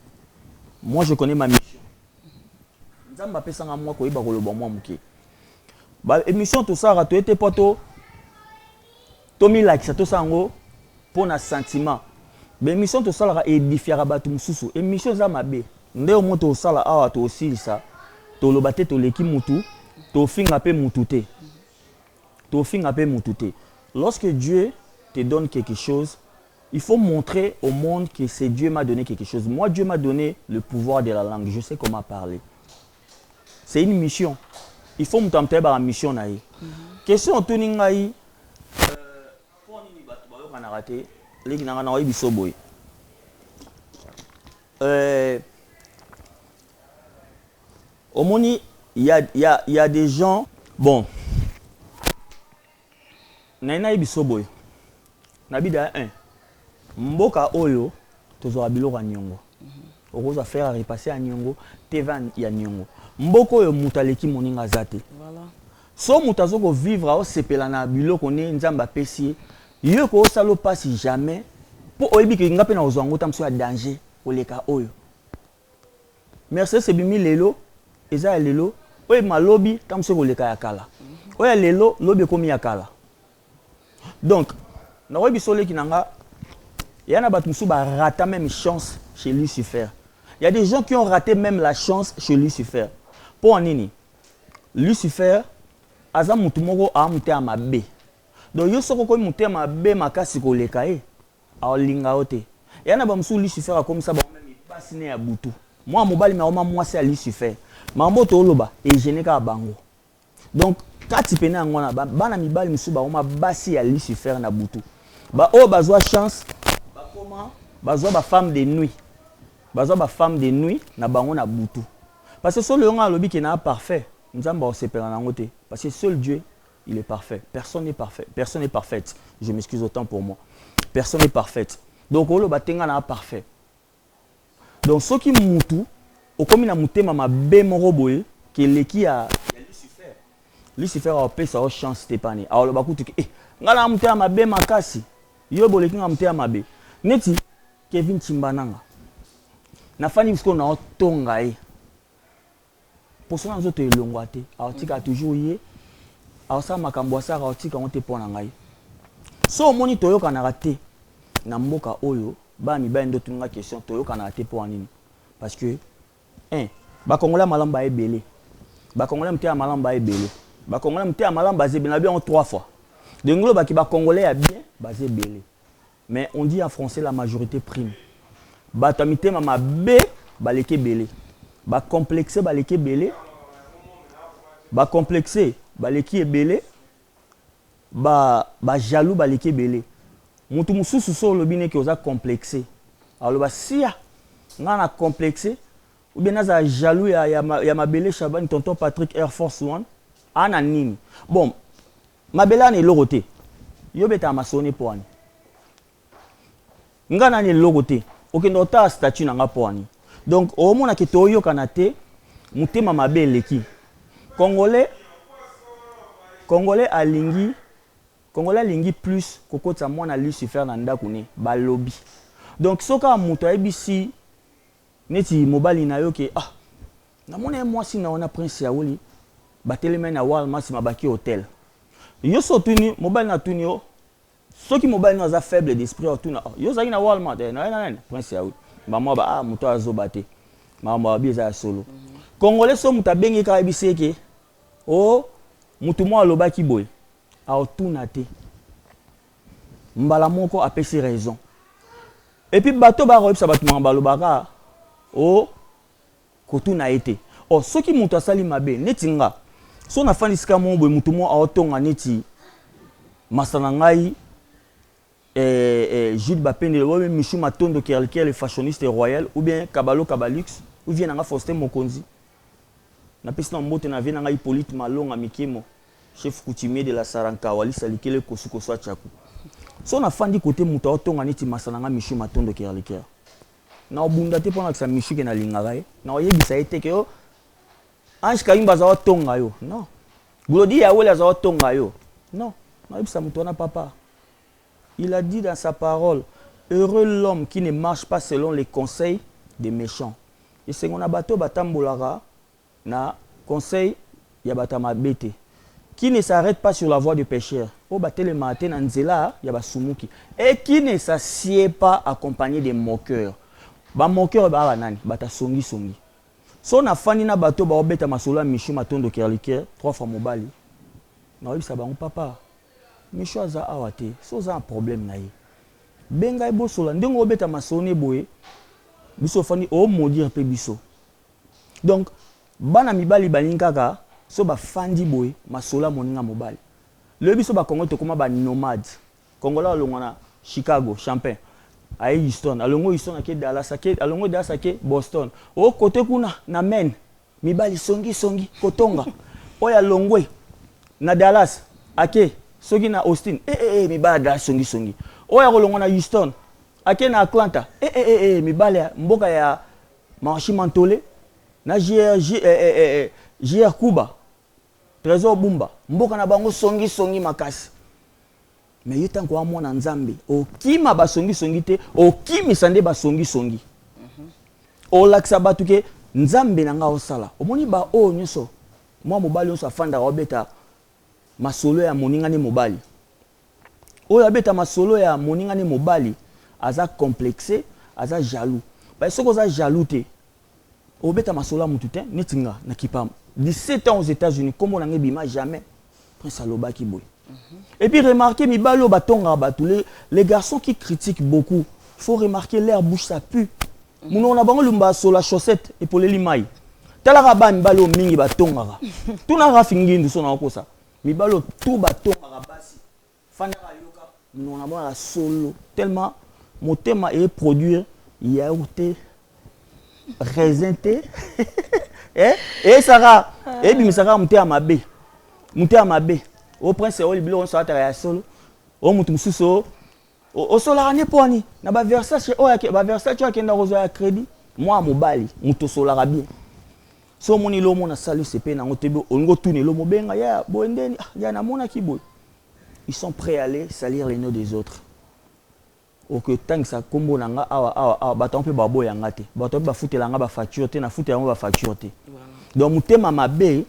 moi je connais ma mission nzamba pesanga moi ko iba ko loba moi muke ba émission to sara to ete poto to mi like ça to sango pona sentiment ba émission to sala édifiera batu mususu émission za mabe nde o moto sala awa to osilisa to loba te to leki mutu to finga pe mutu te to finga pe mutu te. Lorsque Dieu te donne quelque chose, il faut montrer au monde que c'est Dieu m'a donné quelque chose. Moi, Dieu m'a donné le pouvoir de la langue. Je sais comment parler. C'est une mission. Il faut me tenter par la mission. Question au Tuningaï. Au Moni, il y a des gens. Bon. Naina ibisoboy. Nabida 1. Mboka oyo tozwa biloko ya nyongo. Okoza faire repasser à nyongo, tevan ya nyongo. Mboko oyo mutaleki moninga zate. Voilà. So mutazoko vivre au sepela na biloko ne nzamba pesi. Yo ko salo passe jamais. Po oyebi ke ngape na ozwango tamso ya danger oleka oyo. Merci c'est bimi lelo, eza lelo, oye malobi tamso oleka ya kala. Oya lelo lobi komi ya kala. Donc, il y a raté même chance chez Lucifer. Il y a des gens qui ont raté même la chance chez Lucifer. Pour Nini, Lucifer, Azamutumoro a monté à ma B. donc yo soko ko mutema be makasi koleka e alinga ote yana ba musu Lucifer comme ça ba même passe ne ya butu moi mobali ma oma moi c'est à Lucifer mambo to loba e geneka bango donc kati pena ngona bana mibali musu ba oma basi ya Lucifer na butu ba o bazwa chance ba comment bazwa ba femme de nuit bazwa ba femme de nuit na bango na butu parce que seul nga lobi qui na parfait nzamba o sepela na ngote parce que seul Dieu il est parfait. Personne n'est parfait. Personne n'est parfaite. Je m'excuse autant pour moi. Personne n'est parfaite. Donc, on va parfait. Donc, ce qui moutou, au comme il a mouté ma bémoroboé, qui est qui a Lucifer. Lucifer a payé sa chance Stéphanie. Alors, le bakou, eh, ngala mouté ma bé makasi. Yo bolé qui a mouté ma bé. Neti, Kevin Chimbananga. Na fani bisko na otonga e. Pour ça, nous autres, l'ongwate. Alors, tu as toujours yé. Alors ça makambo ça raotika on te pona ngai so moni toyoka na raté na mboka oyo ba mi ba ndo tunga question toyoka na raté pour nini parce que ba kongola malamba ebele ba kongola mtia malamba ebele ba kongola mtia malamba zebina bien en 3 fois de ngolo ba ki ba congolais a bien basé belé mais on dit en français la majorité prime ba tamité mama b ba leke belé ba complexé ba leke belé ba complexé baleki ebele ba jaloux baleki ebele mutu mususu so lobine ki oza complexé alors ba sia ngana complexé ou bien naza jaloux ya mabele Chabani tonton Patrick Air Force One ana nini bon mabele ana logote yo beta masone poani ngana ni logote okendo ta statut na nga poani donc au mona ki toyo kanate mutema mabele ki Congolais alingi plus kokota mwana Lucifer na ndako ne ba lobby. Donc soka muto ABC neti mobali na yo ke na mona moi si na ona prince ya woli ba telema na Walmart si mabaki hotel. Yo so tuni mobali na tuni yo soki mobali na za faible d'esprit o tuna yo zaki na Walmart na prince ya woli. Ba mo ba muto azobate. Mama ba biza solo. Congolais so muta bengi ka ABC ke mutu mo alobaki boy aotuna te mbala moko apesi raison et puis bato ba royebisa bato mo balobaka kotuna ete soki mutu asali mabe neti nga so na fandi sika mo boy mutu mo aotonga neti masana ngai Jules Bapende ou bien Michou Matondo qui est le fashioniste royal ou bien Kabalo Kabalux ou bien nga Faustin Mokonzi na pesi na mbote na vie na ngai Hippolyte Malonga Mikemo chef coutumier de la Saranka wali salikele kosuko swa chaku so na fandi côté muta otonga neti masana nga Michou Matondo qui est na obunda te pona ksa Michou ke na lingaka na oyebisa ete ke yo Ange Kaimba za otonga yo non Glody ya wele za otonga yo non na oyebisa muto na papa il a dit dans sa parole heureux l'homme qui ne marche pas selon les conseils des méchants et c'est qu'on a bateau batambolara na conseil ya batama bete qui ne s'arrête pas sur la voie du pécheur au batel le matin na nzela ya basumuki et qui ne s'assied pas accompagné des moqueurs ba moqueurs ba nani bata songi so na fani na bateau ba obeta masola Michou Matondo Kerliker 3 fois mobali na obisa bango papa Michou aza awate so za un problème na ye benga ebo sola ndengo obeta masone boye biso fani maudire pe biso donc bana mibali balingaka so ba fandi boy masola moninga mobali le biso ba Congo to koma ba nomade Congola alongona Chicago Champaign ay Houston alongo Houston ake Dallas ake alongo Dallas ake Boston côté kuna na men mibali songi kotonga oya longwe na Dallas ake soki na Austin mibali da songi oya kolongona Houston ake na Atlanta mibali mboka ya Marchi Mantole na JR Kuba Trésor Bumba mboka na bango songi makasi mais yeta ko amona nzambe okima ba songi te okimi sande ba songi laksa batu ke nzambe na nga osala omoni ba nyonso mwa mobali nyonso afanda obeta masolo ya moningani mobali oyo abeta masolo ya moningani mobali aza complexé aza jaloux parce que oza jaloux te obeta masolo mutu te netinga na kipam 17 ans aux États-Unis comme on a bima jamais prince alobaki boy Et puis remarquez, mibalo batonga batu, les garçons qui critiquent beaucoup, il faut remarquer leur bouche ça pue. Mouno na bango lumba sur la chaussette et pour les limai. Tala ba mibalo mingi batonga. Tout na rafingi ndu sona ko ça. Mibalo tout batonga basi. Fana yoka, mouno na ba solo tellement mon thème est produire yaourt, raisin thé. Et Sarah, et puis Sarah monter à ma baie. Monter à ma baie. Au prince au liblo on soit à solo. Au mutu mususo. Au solar n'est pas ni. Na ba Versace o ya ba Versace tu akenda rozo ya crédit. Moi mobali, mutu solar bien. So moni lo mona salu CP na ngotebe ongo tourner lo mobenga ya boendeni ya na mona kiboy. Ils sont prêts à aller salir les noms des autres. Ok, tant que ça combo nanga awa baton pe babo ya ngate. Baton ba futela nga ba facture te na futela nga ba facture te. Donc mutema mabe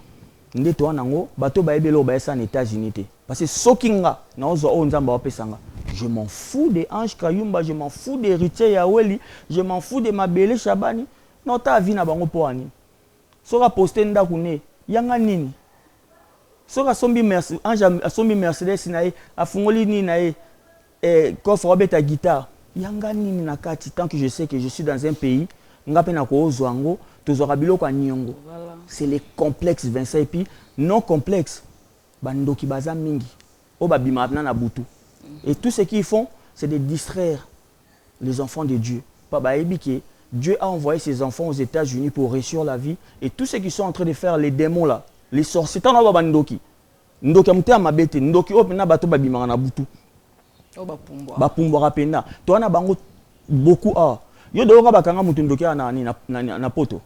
ndeto wanango bato ba ebelo ba esa en États-Unis te. Parce que sokinga na ozo o nzamba opesanga. Je m'en fous des Ange Kayumba, je m'en fous des Héritiers Yaweli, je m'en fous de Mabele Chabani. Non ta vie na bango po ani. Soka poster ndaku ne yanga nini. Soka sombi merci Ange sombi Mercedes na ye afungoli ni na ye coffre Robert à guitare. Yanga nini na kati tant que je sais que je suis dans un pays ngape na ko ozwango tozora biloko nyongo. C'est les complexes Vincent et puis non complexes bandoki baza mingi. O babima na butu. Et tout ce qu'ils font, c'est de distraire les enfants de Dieu. Papa Ebike, Dieu a envoyé ses enfants aux États-Unis pour réussir la vie. Et tous ceux qui sont en train de faire les démons là, les sorciers, tant on va bandoki. Ndoki amute amabete, ndoki opena bato babima na butu. Bapumbo rapenda. Toi na bango beaucoup a. Yo doka bakanga mutu ndoki na poto.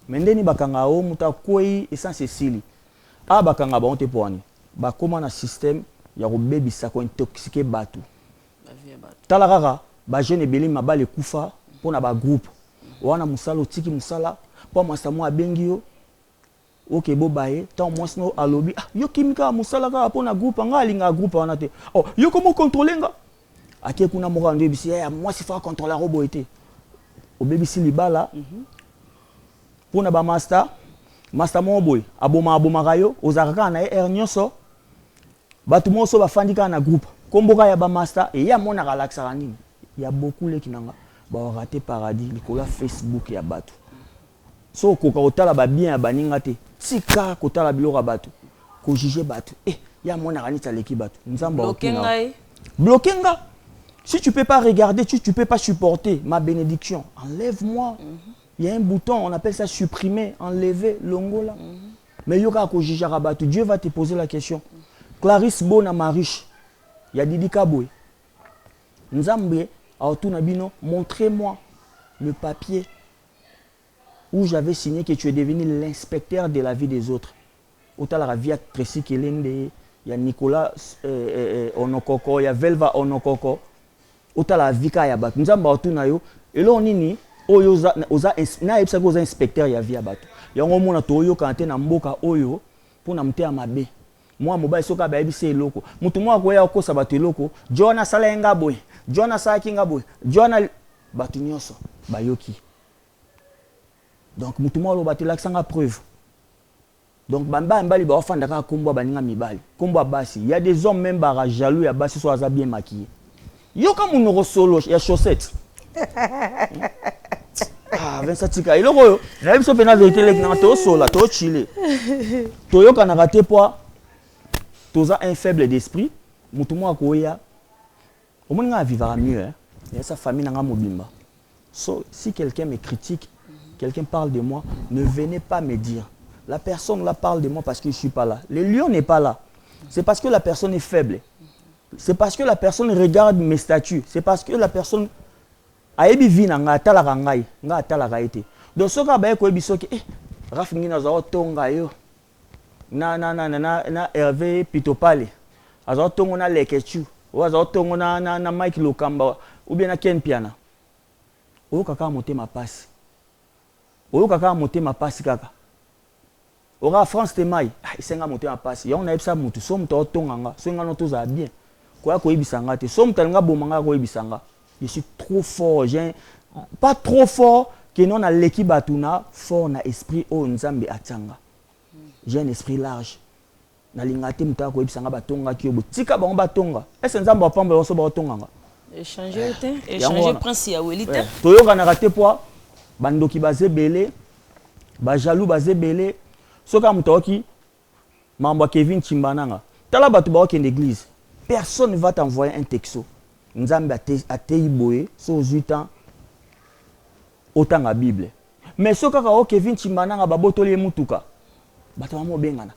Mendeni bakanga o muta koi et sans Cécile. A bakanga ba onte poani. Ba comment na système ya ko bebisa ko intoxiquer batu. Tala kaka ba jeune ebeli mabale kufa pona ba groupe. Wana musala otiki musala po masamo abengi yo. Ok bo baye tant moi sino alobi yo kimika musala kaka pona groupe nga linga groupe wana te. Oh yo comment contrôler nga? Ake kuna mo rando bisi moi si fa contrôler robo été. O bebisi libala. Pona ba master mo boy aboma rayo ozaraka na ernyoso. Batu moso bafandika na groupe komboka ya ba master et ya mona relaxa nini. Il y a beaucoup les kinanga ba raté paradis likola Facebook ya batu. So koka otala ba bien ya baninga te. Tika kotala biloko batu. Ko juger batu. Ya mona ranita leki batu. Nzamba okina. Bloquenga. Si tu peux pas regarder, tu peux pas supporter ma bénédiction. Enlève-moi. Il y a un bouton, on appelle ça supprimer, enlever longola. Mais yoka ko juger batu. Dieu va te poser la question. Clarisse Bona Mariche, il y a Didi Kaboy. Nzambe, Bino, montrez-moi le papier où j'avais signé que tu es devenu l'inspecteur de la vie des autres. Autant la vie Tracy Kelende, il y a Nicolas Onokoko, il y a Velva Onokoko. Autant la vie Kayabat. Nzambe Yo. Et là on nini, oza inspecteur ya vie abat. Il y a un moment toyo kanté na mboka oyo pour na mte amabe. Moi mobile soka ba ebise loko mutu mwa ko ya ko sabato loko Jona sala nga boy Jona sa kinga boy Jona batu nyoso bayoki. Donc mutu mwa lo batela sanga preuve. Donc bamba mbali ba ofanda ka kombo baninga mibali kombo basi il y a des hommes même bara jaloux ya basi so aza bien maquillé yoka munoro solo ya chaussette. Vincent tika iloko yo na biso pena vérité lek na to sola to chiller to yoka na raté poids. Toza un faible d'esprit, mutumo akoya. Au moins nga vivra mieux hein. Et sa famille nga mobimba. So si quelqu'un me critique, quelqu'un parle de moi, ne venez pas me dire. La personne là parle de moi parce que je suis pas là. Le lion n'est pas là. C'est parce que la personne est faible. C'est parce que la personne regarde mes statuts. C'est parce que la personne a ebi vina nga talaka ngai, nga talaka été. Donc soka ba ko ebi soki Raf ngina za otonga yo. Na Hervé Pitopale azo tongo na lekechu ou azo tongo na Mike Lokamba ou bien na Ken Piana o kaka motema pasi kaka ora France te mai isenga motema pasi ya on a ebisa mutu so mutu otonga nga so nga no toza bien ko yebisanga te so mutu nga bomanga ko yebisanga je suis trop fort pas trop fort que non na leki batuna fort na esprit o nzambe atanga. J'ai un esprit large. nalinga te muta ko ebisanga batonga ki obo tika bango batonga ese nzambe apamba yoso batonga échanger te échanger prince ya weli te toyoka na raté poids bandoki bazebele ba jaloux bazebele soka mutoki mambo Kevin Chimbananga tala batu ba okende église personne ne va t'envoyer un texto nzambe atei boye so 8 ans autant la Bible mais soka ka Kevin Chimbananga babotoli mutuka bato mo bengana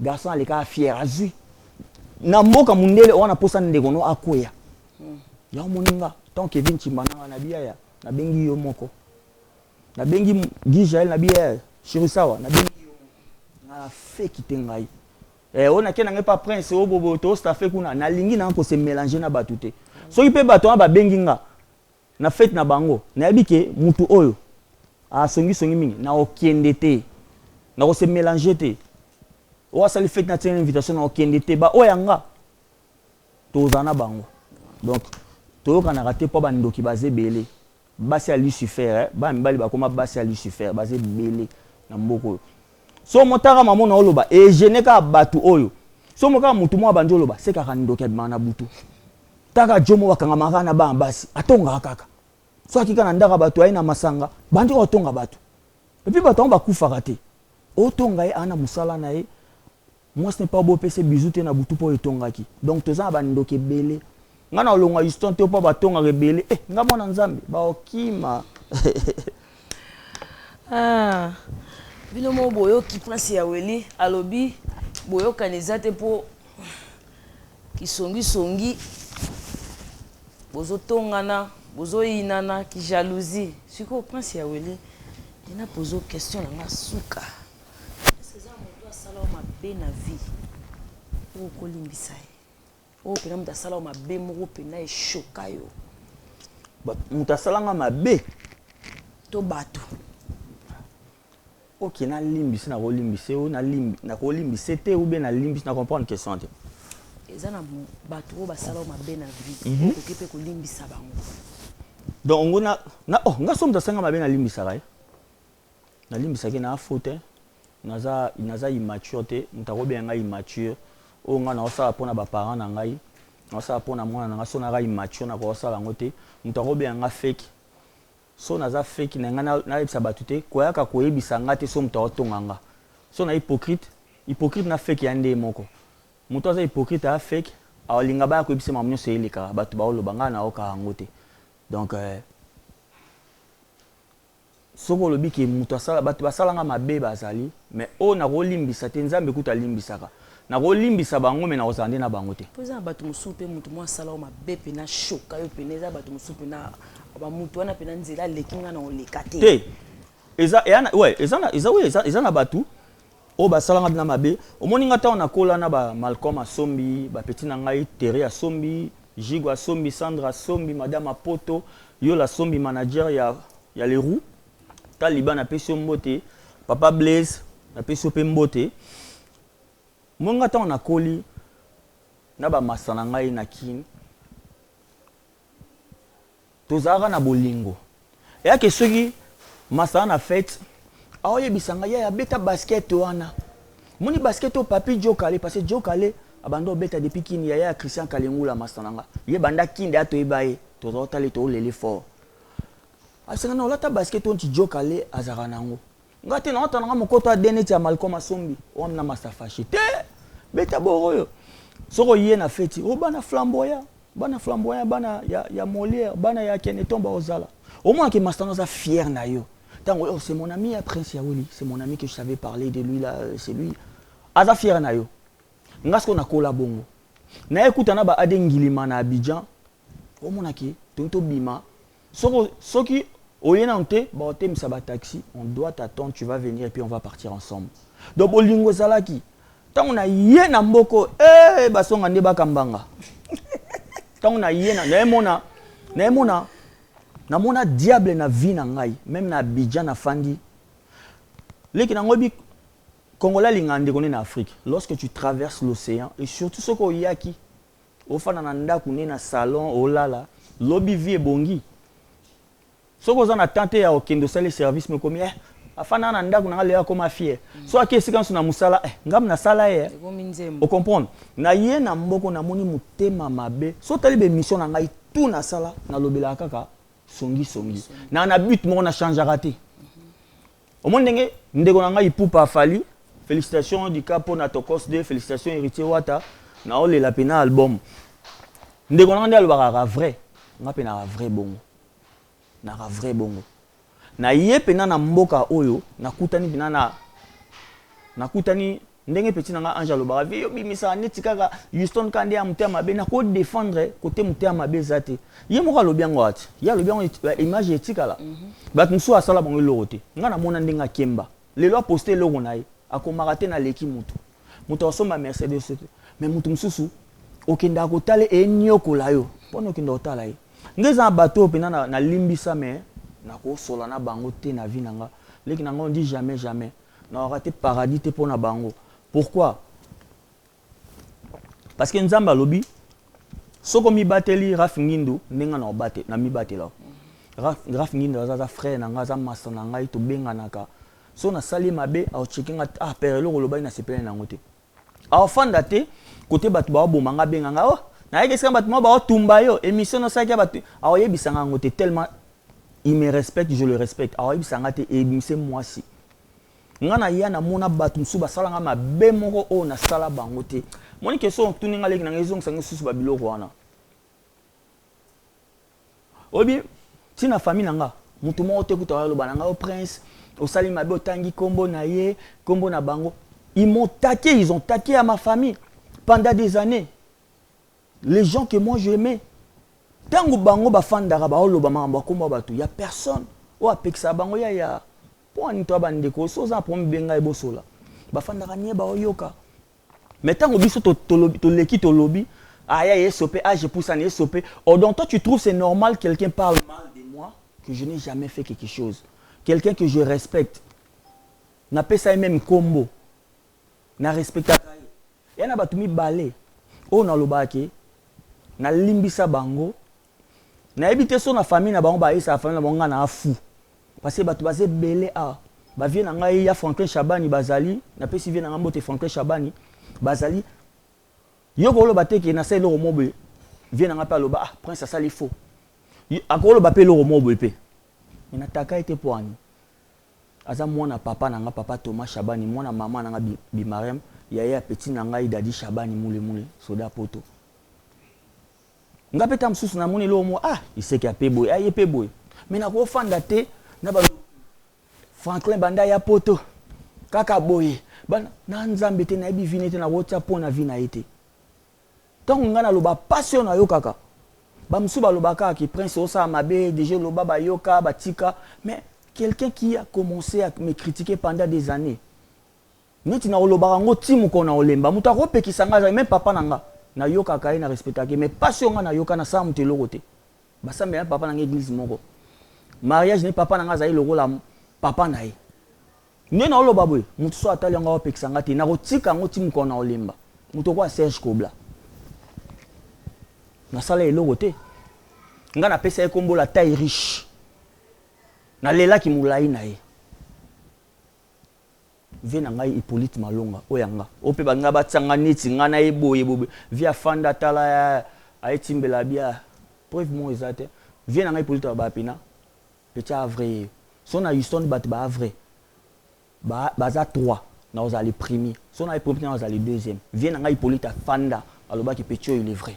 garçon aleka fier azui na mboka mundele wana posa ndeko no akoya ya moninga tant Kevin Chimbananga na biya ya na bengi yo moko na bengi Gijael na biya Shirisawa na bengi yo na feki tengai on ke na pas prince o bobo to sta fait kuna na lingi na ko se mélanger na batute so ipe bato ba bengi nga na fête na bango na yabike mutu oyo a songi mingi na okende te na ko se mélanger te o asali fête na tene invitation na okende te ba oyanga tozana bango donc toyoka na raté po bandoki bazebele basi a Lucifer ba mbali ba koma basi a Lucifer bazebele na mboko so motara mamona oloba e jeneka batu oyo so moka mutu mwa banjo oloba seka kandoki abimana butu taka jomo wakanga makana ba basi atonga kaka so akika na ndaka batu aina masanga bandi otonga batu et puis batu ba kufa te otonga ye ana musala na ye moi ce n'est pas beau pese bisou te na butu po etongaki donc toza bandoki belé ngana olonga histoire te po batonga rebele nga mona nzambe ba okima bino mo boyo ki prince ya weli alobi boyo kaneza te po kisongi bozo tongana bozo inana ki jalousie siko prince ya weli ina pozo question na suka est-ce ça mo doit sala ma be na vie o ko limbisa o pena muta sala ma be mo pena e choka yo muta sala nga mabe to bato ok na limbisi na ko limbise o na ko limbise te ou bien na limbisi na comprendre question te ezana bato o basala ma be na vie ko kepe ko limbisa bango donc ngona nga so muta sanga mabe na limbisa kai na limbisa ke na faute naza immature te muta ko bien nga immature o nga na osala pona ba parents na ngai na osala pona mwana na so na ga immature na ko osala ngote muta ko bien nga fake so naza fake na nga na ebisa batute koyaka koyebisa nga te so muta otonga nga so na hypocrite na fake ya nde moko mutu aza hypocrite a fake alinga ba koyebisa mamunyo so eleka batu ba oloba nga na oka yango te donc soko lobi ke mutu asala batu basala nga mabe bazali mais o na kolimbisa te nzambe kuta limbisaka na kolimbisa bango me na kozande na bango te poza batu musupe mutu mwa sala o mabe pe na choka yo pe neza batu musupe na ba mutu wana pe na nzela lekinga na oleka te eza na batu o basala nga na mabe omoni nga ta na kola na ba Malcolm Asombi ba petit na ngai Terry Asombi Jigo Asombi Sandra Asombi Madame Apoto yo la Sombi manager ya les roues Taliban na pesio mbote Papa Blaise na pesio pe mbote monga ta na koli na ba masana ngai na kin tozara na bolingo ya ke soki masana na fête aoye bisanga ya beta basket wana moni basket o papi Jokale parce que Jokale abando beta depuis kini ya Christian Kalengula masana nga ye banda kinde ato ebaye tozota le to lele fort asanga na olata basket on ti Jokale azara nango ngate na otana nga mokoto adene ti Malcolm Asombi o amna masafashi te beta boroyo soko ye na fête o bana flamboya bana ya Molière bana ya Keneton ba ozala au moins que masana za fier na yo tango c'est mon ami à Prince Yaouli c'est mon ami que je savais parler de lui là c'est lui aza fier na yo ngasko na kola bongo na écoute na ba adengilima na Abidjan au moins que tonto bima soki oyena onte ba ote misaba taxi on doit t'attendre tu vas venir et puis on va partir ensemble donc bolingo zalaki tango na ye na mboko basonga nde bakambanga tango na ye na namona diable na vie na ngai même na Abidjan na fandi leki na ngobi Congolais lingande kone na Afrique lorsque tu traverses l'océan et surtout ce ko yaki ofana na ndaku ne na salon olala lobby vie bongi soko za na tante ya okendo sale service me komi afana na ndako na lea comme fier so akesi kanso na musala ngam na sala ye o comprendre na ye na mboko na moni mutema mabe so tali be mission na ngai tout na sala na lobela kaka songi na but mo na changer raté au monde ndenge ndeko na ngai poupa fali félicitations du capo na tokos de félicitations héritier wata na ole la pena album ndeko na ngai alobaka vrai ngape na vrai bongo na vrai bongo na ye pena na mboka oyo nakutani pena nakutani ndenge petit nanga Ange alobaka vi yo bimisa neti kaka Houston Kande ya mutema mabe na ko défendre côté mutema mabe zate ye moko alobi yango ati ye alobi yango image etikala bat musu asala bango eloko te nga na mona ndenga kemba lelo a poster eloko na ye akomaka te na leki mutu asomba Mercedes mais mutu mususu okenda kotale enyokola yo mpona okenda kotala ye ngeza bato pena na limbisa mais na ko sola na bango te na vie nanga leki nanga on dit jamais na raté paradis te pona bango. Pourquoi? Parce que nzamba lobi soko mi bateli Rafingindo nenga na obate na mi batela Rafingindo za frère nanga za masa nanga to benga naka so na sali mabe au checkinga perelo ko loba na sepele na ngote au fanda te côté batu ba bo manga benga nga na yeke sika batu ba tumba yo émission no saki batu au yebisanga ngote tellement il me respecte je le respecte au yebisanga te émission moi si ngana ya na mona batu msuba sala nga mabe moko o na sala bango te moni question tuninga leki na ngezong sangi susu ba biloko wana obi tina famille nanga mutu mo te kuta lo bananga au prince au sali mabe otangi kombo na ye kombo na bango ils ont taqué à ma famille pendant des années les gens que moi j'aimais tango bango ba fandara ba lo ba mamba kombo batu ya personne o apeksa bango ya pour nito bandeko soza pour mbenga ebosola bafandaka nie ba oyoka mais tant obiso to leki to lobby aya yesopé je pousse en yesopé oh donc toi tu trouves c'est normal quelqu'un parle mal de moi que je n'ai jamais fait quelque chose quelqu'un que je respecte na pesa même combo na respecta ya na batumi balé o na lobaki na limbisa bango na ebité so na famille na bango ba isa famille na bango na fou parce que batu bazé belé a ba vie na ngai ya Franklin Chabani bazali na pesi vie na ngambote Franklin Chabani bazali yoko lo bateke na selo mobe vie na ngapa lo ba prince asali faux akolo ba pe lo mobe pe na taka ete poani aza mwana papa na nga papa Thomas Chabani mwana mama na nga bimarem ya petit na ngai Dadi Chabani mule soda poto ngapeta msusu na moni lo mo iseki a peboy ye peboy mais na ko fanda te na ba Franklin banda ya poto kaka boye bana na nzambe te na bi vinete na wotsa pona vina ete tant ngana lo ba passion na yo kaka ba msuba lo baka ki prince osa mabe déjà lo ba yoka batika mais quelqu'un qui a commencé à me critiquer pendant des années neti na lo ba ngo timu ko na olemba muta ko pekisa nga même papa nanga na yoka kai na respectake mais passion nga na yoka na sa mutelo kote ba sa me papa na église moko mariage ne papa nanga zayi lokola papa na ye ne na lo babwe mutu so atali nga opekisa nga te na kotika ngo timu ko na olemba mutu ko Serge Kobla na sala eloko te nga na pesa ekombo la taille riche na lela ki mulai na ye vie na ngai Hippolyte Malonga oyanga ope banga batsanga neti nga na eboye bobe via fanda tala ya aitimbela bia preuve mo ezate vie na ngai Hippolyte ba pina petit vrai son na Houston bat ba vrai baza 3 na ozali premier son na premier na ozali deuxième vie na ngai Hippolyte fanda aloba ki petit il est vrai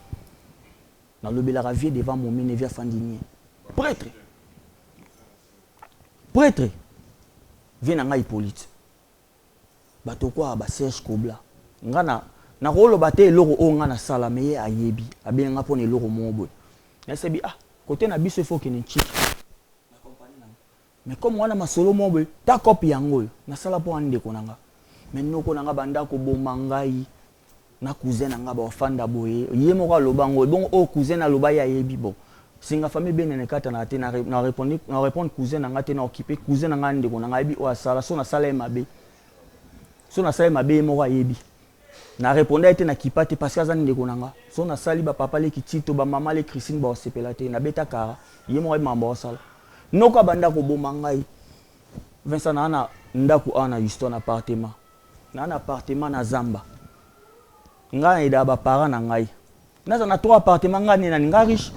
na lobela vie devant mon mine via fandinier prêtre vie na ngai Hippolyte bato kwa ba Serge Kobla ngana na rolo baté eloko o ngana sala meye ayebi abenga pona eloko mobo na sebi côté na biso faut que ni chiki na compagnie na mais comme wana masolo mobo ta copie yango na sala po ande konanga mais noko nanga banda ko bomangai na cousin nanga ba fanda boye yemo ka lobango bon o cousin na loba ya yebi bon singa famille benene kata na te na répondre cousin nanga te na occuper cousin nanga ande konanga yebi o sala so na sala mabe so na sali mabe moko yebi na répondre ete na kipate parce que azani ndeko nanga so na sali ba papa le kitito ba mama le Christine ba osepela te na beta kara ye moko mamba osala noko banda ko boma ngai Vincent na ndaku ana Houston appartement. Na appartement na Zamba. Nga ida ba parents na ngai. Na 3 appartements nga ni na nga riche.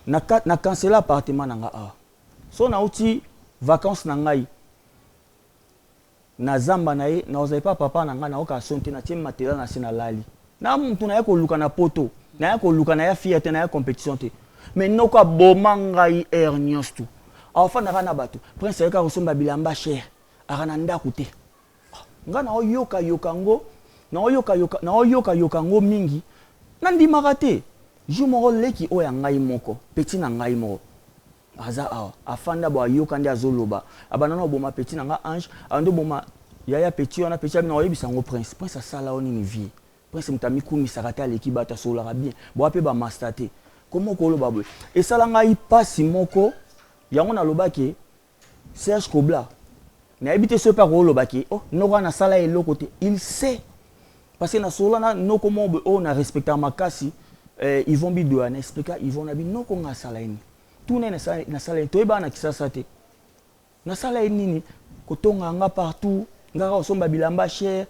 Na cancela appartement na nga a. So na uti vacances na ngai. Na Zamba na ye na ozai pa papa na nga na oka sonte na tie matériel na sina lali. Na muntu na ye ko luka na poto. Na ye ko luka na ya fierté na ya compétition te. Mais noko boma ngai nyonso. Enfin na kana bato. Prince yeka kosomba bilamba cher. Arana ndaku te. Nga na oyoka yokango. Na oyoka yokango mingi. Nandimaka te. Ju moko leki oya ngai moko. Petit na ngai moko. Aza awa. Afanda bo ayoka ndi azoloba. Abanana oboma petit na nga ange. Ando boma yaya petit ona petit na oyebisa ngo prince. Prince asala oni ni vie. Prince mutami kumisaka te aleki bato asolaka bien. Bo ape ba master te. Comment koloba boy. Et sala ngai pasi moko. Yango na lobaki Serge Kobla. Na habité ce par lobaki. Oh, nora na sala eloko te. Il sait. Parce que na solana no comment on a respecté ma kasi ils vont bido na expliquer ils vont na bi no ko nga sala ini. Tout na sala to eba na kisasa te. Na sala ini ko tonga nga partout, nga ka osomba bilamba cher.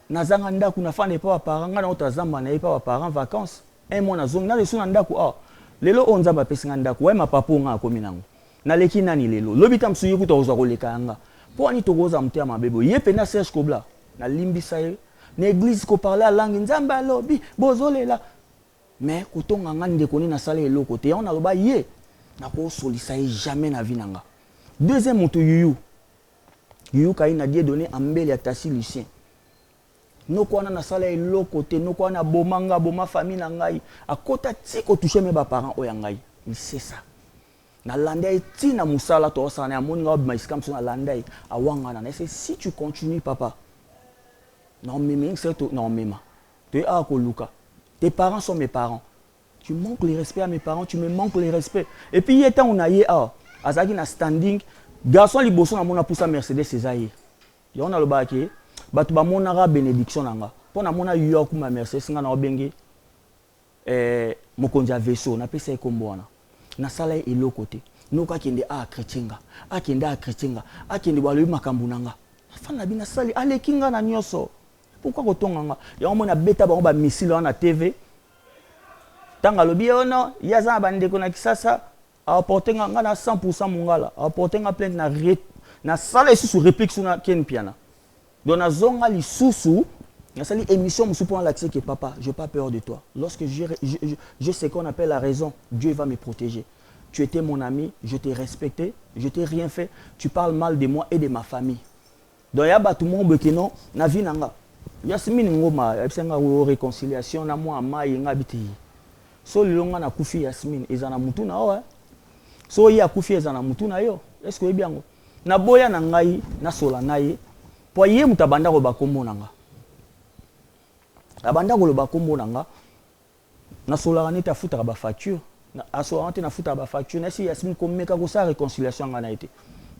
Na zanga ndaku na fane pa parents nga na otazamba na pa parents vacances. Un mois na zong na leso na ndaku ah. Lelo onza ba pesinga ndaku wa mapapo nga akomi nango. Na leki nani lelo. Lobita msuyi kuta oza koleka nga. Po ani tokoza mtia mabebo. Ye pena Serge Kobla. Na limbisa ye. Na église ko parler à langue nzamba lobi bozolela. Mais kotonga nga ndeko ni na sala eloko te. On a loba ye. Na ko solisa ye jamais na vie nanga. Deuxième moto yuyu. Yuyu kai na die donné ambele ya Tassi Lucien. Noko wana na sala eloko te, noko wana bomanga boma famille na ngai akota tiko toucher mes parents oya ngai. Il sait ça. Na landai ti na musala to sana ya moninga ba iskam so na landai awanga na c'est si tu continues papa. Non mais c'est tout non mais tu es à Koluka. Tes parents sont mes parents. Tu manques le respect à mes parents, tu me manques le respect. Et puis étant on a yé azaki na standing garçon liboso na mona poussa Mercedes Césaire. Ya on a le baki batu ba monara bénédiction nanga pona mona yo kuma Mercedes nga na obenge mokonzi vaisseau na pesa ekombo wana na sala eloko te noka kende chrétienga akende balobi makambu nanga afana bina sali alekinga na nyoso pourquoi kotonga nga ya mona beta bango ba missile wana TV tanga lobi ono yaza bandeko na kisasa apporter nga na 100% mongala apporter nga plainte na sala ici sur réplique sur na ken piana. Donc, na zonga li sousou, na sali émission musu pour l'accès que papa, j'ai pas peur de toi. Lorsque je sais qu'on appelle la raison, Dieu va me protéger. Tu étais mon ami, je t'ai respecté, je t'ai rien fait, tu parles mal de moi et de ma famille. Donc ya ba tout le monde que non, na vie nanga. Yasmine ngoma, yabsenga réconciliation na moi mai ngabiti. So lilonga na kufi Yasmine ezana mutu na o. So ya kufi ezana mutu na yo. Est-ce que bien ngo? Na boya na ngai, na sola naye. Po ye mutabanda ko bakombo nanga. Abanda ko lo bakombo nanga. Na sola neta futa ba facture. Na asola neta na futa ba facture. Na si Yasmine ko meka ko sa réconciliation nga na été.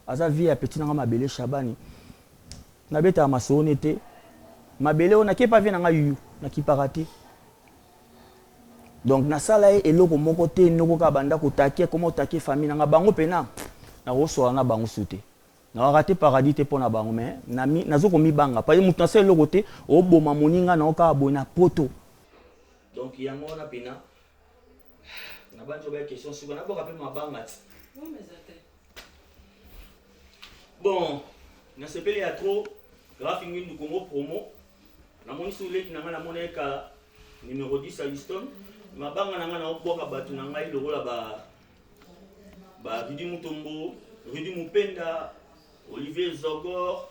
Aza vie ya petit nanga mabele Shabani. Na beta maso nete. Mabele on a ke pa vie nanga yuyu, na ki parate. Donc na sala e eloko moko te noko ka banda ko taquer comment taquer famille nanga bango pena. Na ko sola na bango souté. Na raté paradis te pona bango mais nazoko mi banga pa mutu na le côté o boma moninga na oka bona poto. Donc yango na pena na banjo ba question sur na boka pe mabanga ti. Bon, na sepeli ya trop graphique du Congo promo. Na moni sur le ki na mona ka numéro 10 à Houston. Mabanga na na oboka batu na ngai lokola ba Rudi Mutombo, Rudi Mupenda, Olivier Zogor,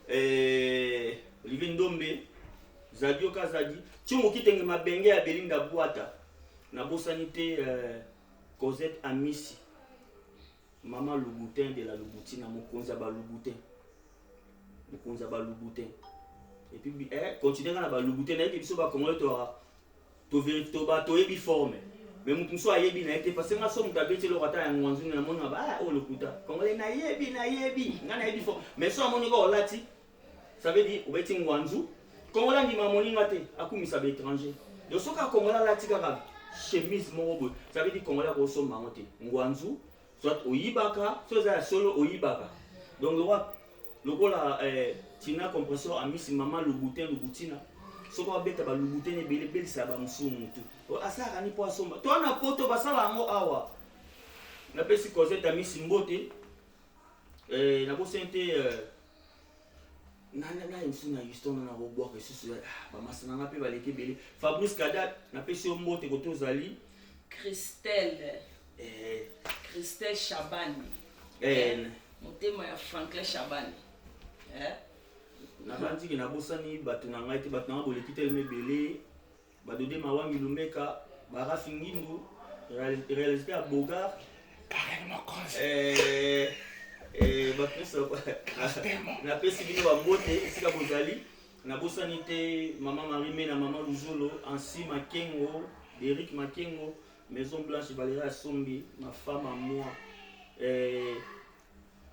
Olivier Ndombe, Zadio Kazadi. Tchungo kitenge mabenge ya Belinda Bouata. Na bosanité Cosette Amisi. Maman Louboutin de la Louboutine, Mokonza ba Louboutin. Mokonza ba Louboutin. Et puis continuer na ba Louboutin na biso ba Congolais to vérité to yebi forme. Mais mutu so ayebi na été parce que nga so mutabeti lo kata ya ngwanzu na mona ba o lokuta. Congolais na yebi nga na yebi fo. Mais so amoni ko olati. Ça veut dire obeti ngwanzu. Congolais ndi mamoni ngate akumisa ba étranger. Yo soka Congolais lati kaka chemise moko. Ça veut dire Congolais ko so mangote. Ngwanzu soit oyibaka so eza ya solo oyibaka donc lokola tina compresseur amisi mama lubutina soko abeta balubutene ebele ebelisa bamosusu mutu asalaka ni mpo asomba to wana poto basala yango awa napesi cosette amisi mbote nakosente na mosusu na Houston na kobwaka lisusu bamasananga mpe baleki ebele Fabrice Kadat napesi yo mbote kote ozali Christelle Chabani motema ya Franklin Chabani nabandiki nabosani bato na ngai te bato na ngai boleki telema ebele badode mawangi lumeka barafi ngindu réalité ya Bogart napesi bino bambote esika bozali nabosani te mama Marime na mama Luzolo Ansi Makengo Eric Makengo Maison Blanche Valérie Asombi ma femme à moi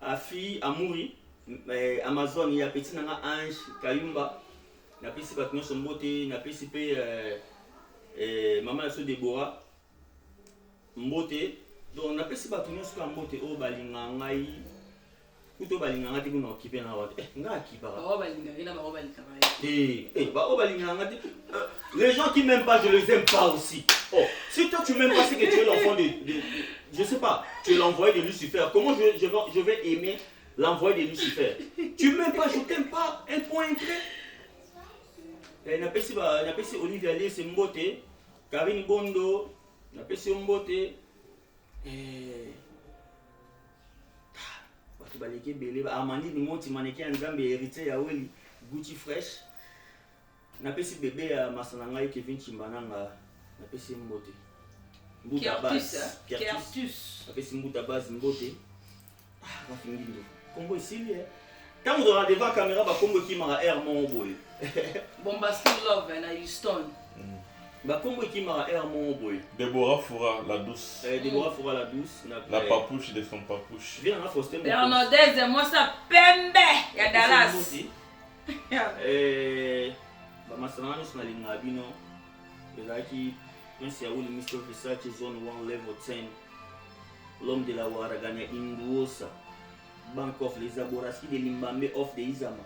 Afi Amouri Amazon ya petit nanga Ange Kayumba napesi bato nyonso mbote napesi pe mama na so Deborah mbote donc napesi bato nyonso ka mbote oyo balinga ngai kuto balinga ngati kuna okipe na wate nga akipa ba balinga ina ba balinga ba balinga ngati les gens qui m'aiment pas je les aime pas aussi. Oh si toi tu m'aimes pas c'est que tu es l'enfant de je sais pas tu es l'envoyé de Lucifer. Comment je vais aimer l'envoyé de Lucifer? Tu m'aimes pas je t'aime pas un point un trait. Napesi Olivier Alié c'est mbote Karine Bondo napesi mbote bato baleki ebele Amandine Moti maneke ya Nzambe héritier ya Weli Gucci Fresh napesi bebe ya masana ngai Kevin Chimbananga napesi mbote Mbuta Bas Kertus napesi Mbuta Bas mbote bafingindo kombo esili ntango tozala devant caméra bakombo ekimaka air moko boye Bombastic Love na Houston bakombo ekimaka air moko boye Déborah Foura la douce. Déborah Foura la douce La papouche de son papouche. Viens na Faustin Bernadette moi ça pembe ya Dallas bamasana nyonso nalinga bino ezalaki Prince Yaouli Mr Versace Zone 1 Level 10 l'homme de la Waragania Induosa Bank of les Aboraski de Limbambe of de Izama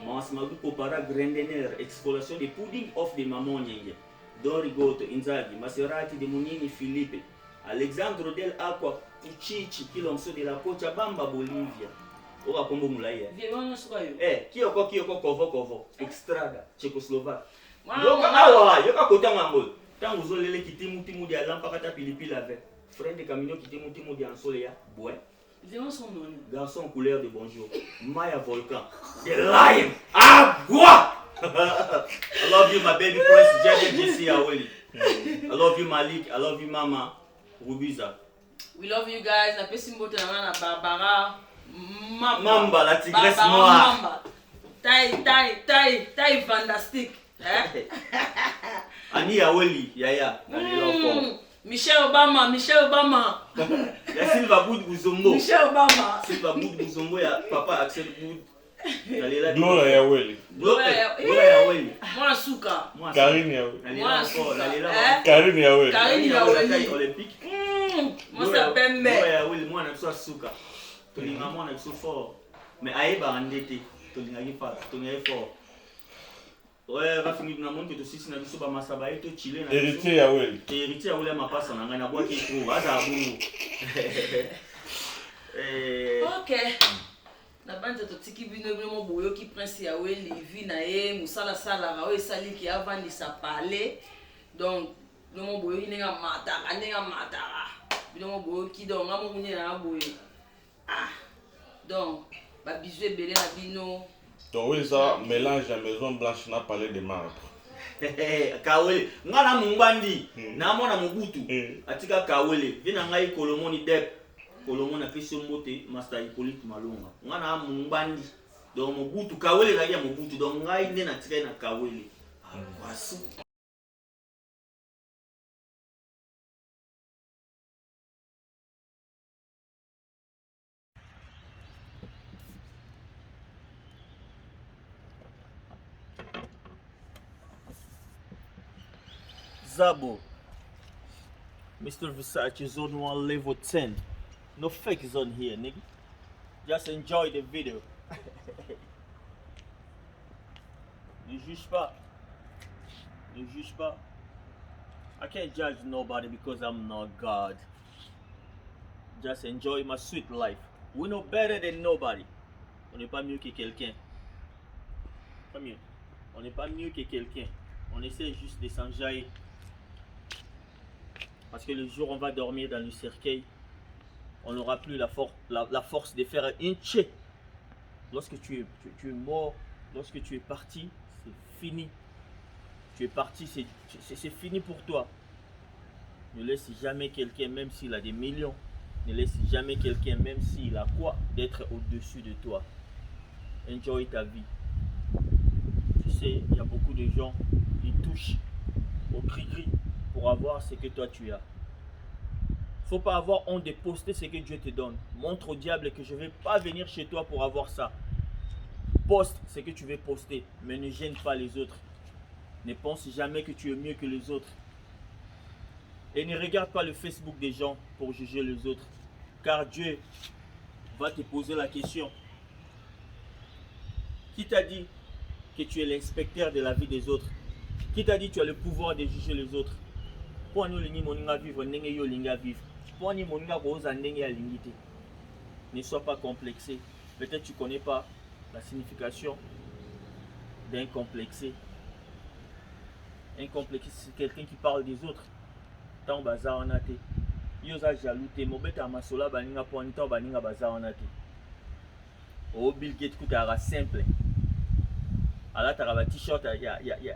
Mansmadu Popara Grendener Exfoliation de Pudding of de Maman Nyenge Don Rigoto Inzaghi Maserati de Munini Philippe Alexandre Del Aqua Puchichi Kilomso de la Cocha Bamba Bolivia Oka kombo mulai Kioko kovo Extrada Tchécoslovaque Yoka kota ngambo tango zolele kitimu dia lampa kata pilipili avec frère de camion kitimu dia ensoleil boy garçon couleur de bonjour Maya Volcan the lion agua I love you my baby prince JC Aweli I love you Malik I love you mama Rubiza we love you guys na pesi mbote na Barbara Mamba la tigresse noire Tai fantastique Ani Aweli yaya Michelle Obama ya Silva Boud Buzombo Michelle Obama Silva Boud Buzombo ya papa Axel Boud Gloria Yaweli Gloria Yaweli Mwana suka Karine Yaweli Karine Yaweli olympique Mwana pembe Gloria Yaweli mwana biso suka tolinga mwana biso fort mais ayeba ndete tolinga fort ouais va finir na monde to sisi na biso ba masaba eto chile na héritier Yaweli héritier Yaweli mapasa na ngai na bwaki trop aza bungu OK na bande to tiki bino vraiment boyo ki Prince Yaweli vi na ye musala sala ra o esali ki avandisa parler donc vraiment boyo ninga matara bino boyo ki donc ngamo munye na boyo donc ba bisu ebele na bino. Donc oui, ça mélange à Maison Blanche n'a parlé de marbre. Kawele, ngana mumbandi, na mona mubutu. Atika Kawele, vina ngai Kolomoni Dep. Kolomoni apesi mbote Master Hippolyte Malonga. Ngana mumbandi. Donc mubutu Kawele la ya mubutu. Donc ngai nde na tika na Kawele. Kwasu. Zabo, Mr. Versace Zone 1 Level 10. No fake zone here, nigga. Just enjoy the video. Ne juge pas. Ne juge pas. I can't judge nobody because I'm not God. Just enjoy my sweet life. We know better than nobody. On n'est pas mieux que quelqu'un. Pas mieux. On n'est pas mieux que quelqu'un. On essaie juste de s'enjailler. Parce que le jour où on va dormir dans le cercueil, on n'aura plus la force de faire un tché. Lorsque tu es mort, lorsque tu es parti, c'est fini. Tu es parti, c'est fini pour toi. Ne laisse jamais quelqu'un, même s'il a des millions, ne laisse jamais quelqu'un, même s'il a quoi, d'être au-dessus de toi. Enjoy ta vie. Tu sais, il y a beaucoup de gens qui touchent au gris-gris pour avoir ce que toi tu as. Faut pas avoir honte de poster ce que Dieu te donne. Montre au diable que je ne vais pas venir chez toi pour avoir ça. Poste ce que tu veux poster, mais ne gêne pas les autres. Ne pense jamais que tu es mieux que les autres. Et ne regarde pas le Facebook des gens pour juger les autres. Car Dieu va te poser la question. Qui t'a dit que tu es l'inspecteur de la vie des autres? Qui t'a dit que tu as le pouvoir de juger les autres? Pour nous, vivre, vivre. Ne sois pas complexé. Peut-être tu ne connais pas la signification d'un complexé. Un complexé, c'est quelqu'un qui parle des autres. Tant bazar en a été. Yosa jaloux, mobeta masola baninga pointa baninga bazar en a été. Oh, Bill Gates coûtera simple. Alors tu as un t-shirt, il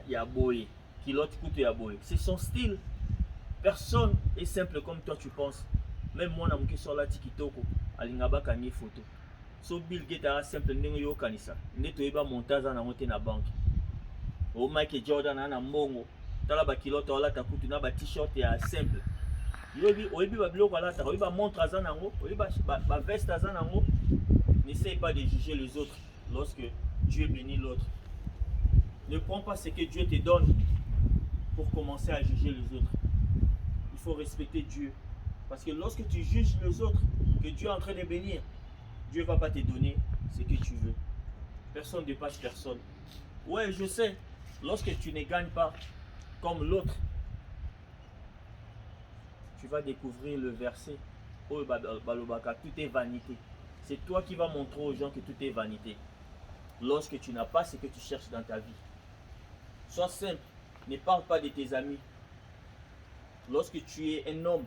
y a boy. Kilote coûte ya boy. C'est son style. Personne est simple comme toi tu penses. Même moi, je suis sur la TikTok, alingaba kanye photo. So Bill Gates a simple ndenge yo kanisa. Ndeto eba montaza na moté na banque. O Michael Jordan na mbongo. Tala ba kilote wala takutu na ba t-shirt ya simple. Yobi oyebi ba biloko wala ta, oyebi ba montre aza nango, oyebi ba veste aza nango. N'essaye pas de juger les autres lorsque Dieu bénit l'autre. Ne prends pas ce que Dieu te donne pour commencer à juger les autres. Il faut respecter Dieu. Parce que lorsque tu juges les autres, que Dieu est en train de bénir, Dieu ne va pas te donner ce que tu veux. Personne ne dépasse personne. Ouais, je sais, lorsque tu ne gagnes pas comme l'autre, tu vas découvrir le verset. Oh, balobaka, tout est vanité. C'est toi qui vas montrer aux gens que tout est vanité. Lorsque tu n'as pas ce que tu cherches dans ta vie. Sois simple, ne parle pas de tes amis. Lorsque tu es un homme,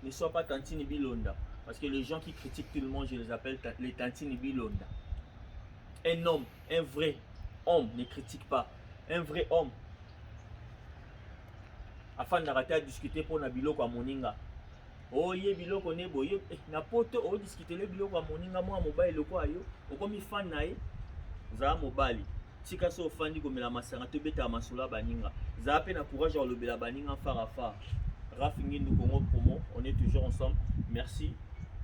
ne sois pas Tantini Bilonda. Parce que les gens qui critiquent tout le monde, je les appelle les Tantini Bilonda. Un homme, un vrai homme ne critique pas. Un vrai homme. Afin d'arrêter à discuter pour Nabiloko à Moninga. Oh, ye biloko ne boye. Na poto, oh, discuter le biloko à Moninga, moi, mobile, le quoi, yo. Ou comme il fan nae, za mobile. Si ka so fandi comme la masanga, te beta masula baninga. Za peine à courage à le bela baninga phare à phare. Rafingindu Congo Promo, on est toujours ensemble. Merci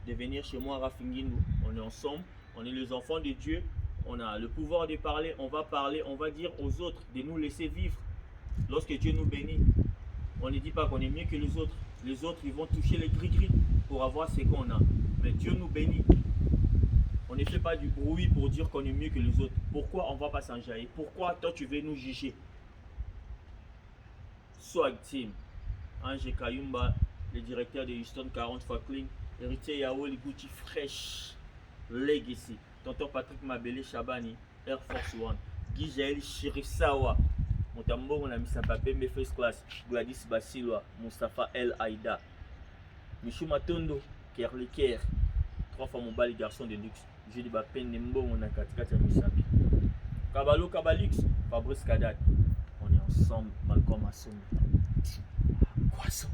de venir chez moi, Rafingindu. On est ensemble, on est les enfants de Dieu. On a le pouvoir de parler, on va dire aux autres de nous laisser vivre. Lorsque Dieu nous bénit, on ne dit pas qu'on est mieux que les autres. Les autres, ils vont toucher les gris-gris pour avoir ce qu'on a. Mais Dieu nous bénit. On ne fait pas du bruit pour dire qu'on est mieux que les autres. Pourquoi on ne va pas s'enjailler? Pourquoi toi tu veux nous juger? Swag Team. Ange Kayumba, le directeur de Houston 40 fois clean, héritier Yahweh Gucci Fresh Legacy, tonton Patrick Mabele Chabani, Air Force One, Guy Jaël Chirisawa, Motambo on a mis sa papé, mes first class, Gladys Basilwa, Mustafa El Aïda, Michou Matondo, Kerli Ker, 3 fois mon bal garçon de luxe, Judy Bapen Nembo, on a 4 Misabi, Kabalo Kabalux, Fabrice Kadak, on est ensemble, Malcolm Assoum. Poisson.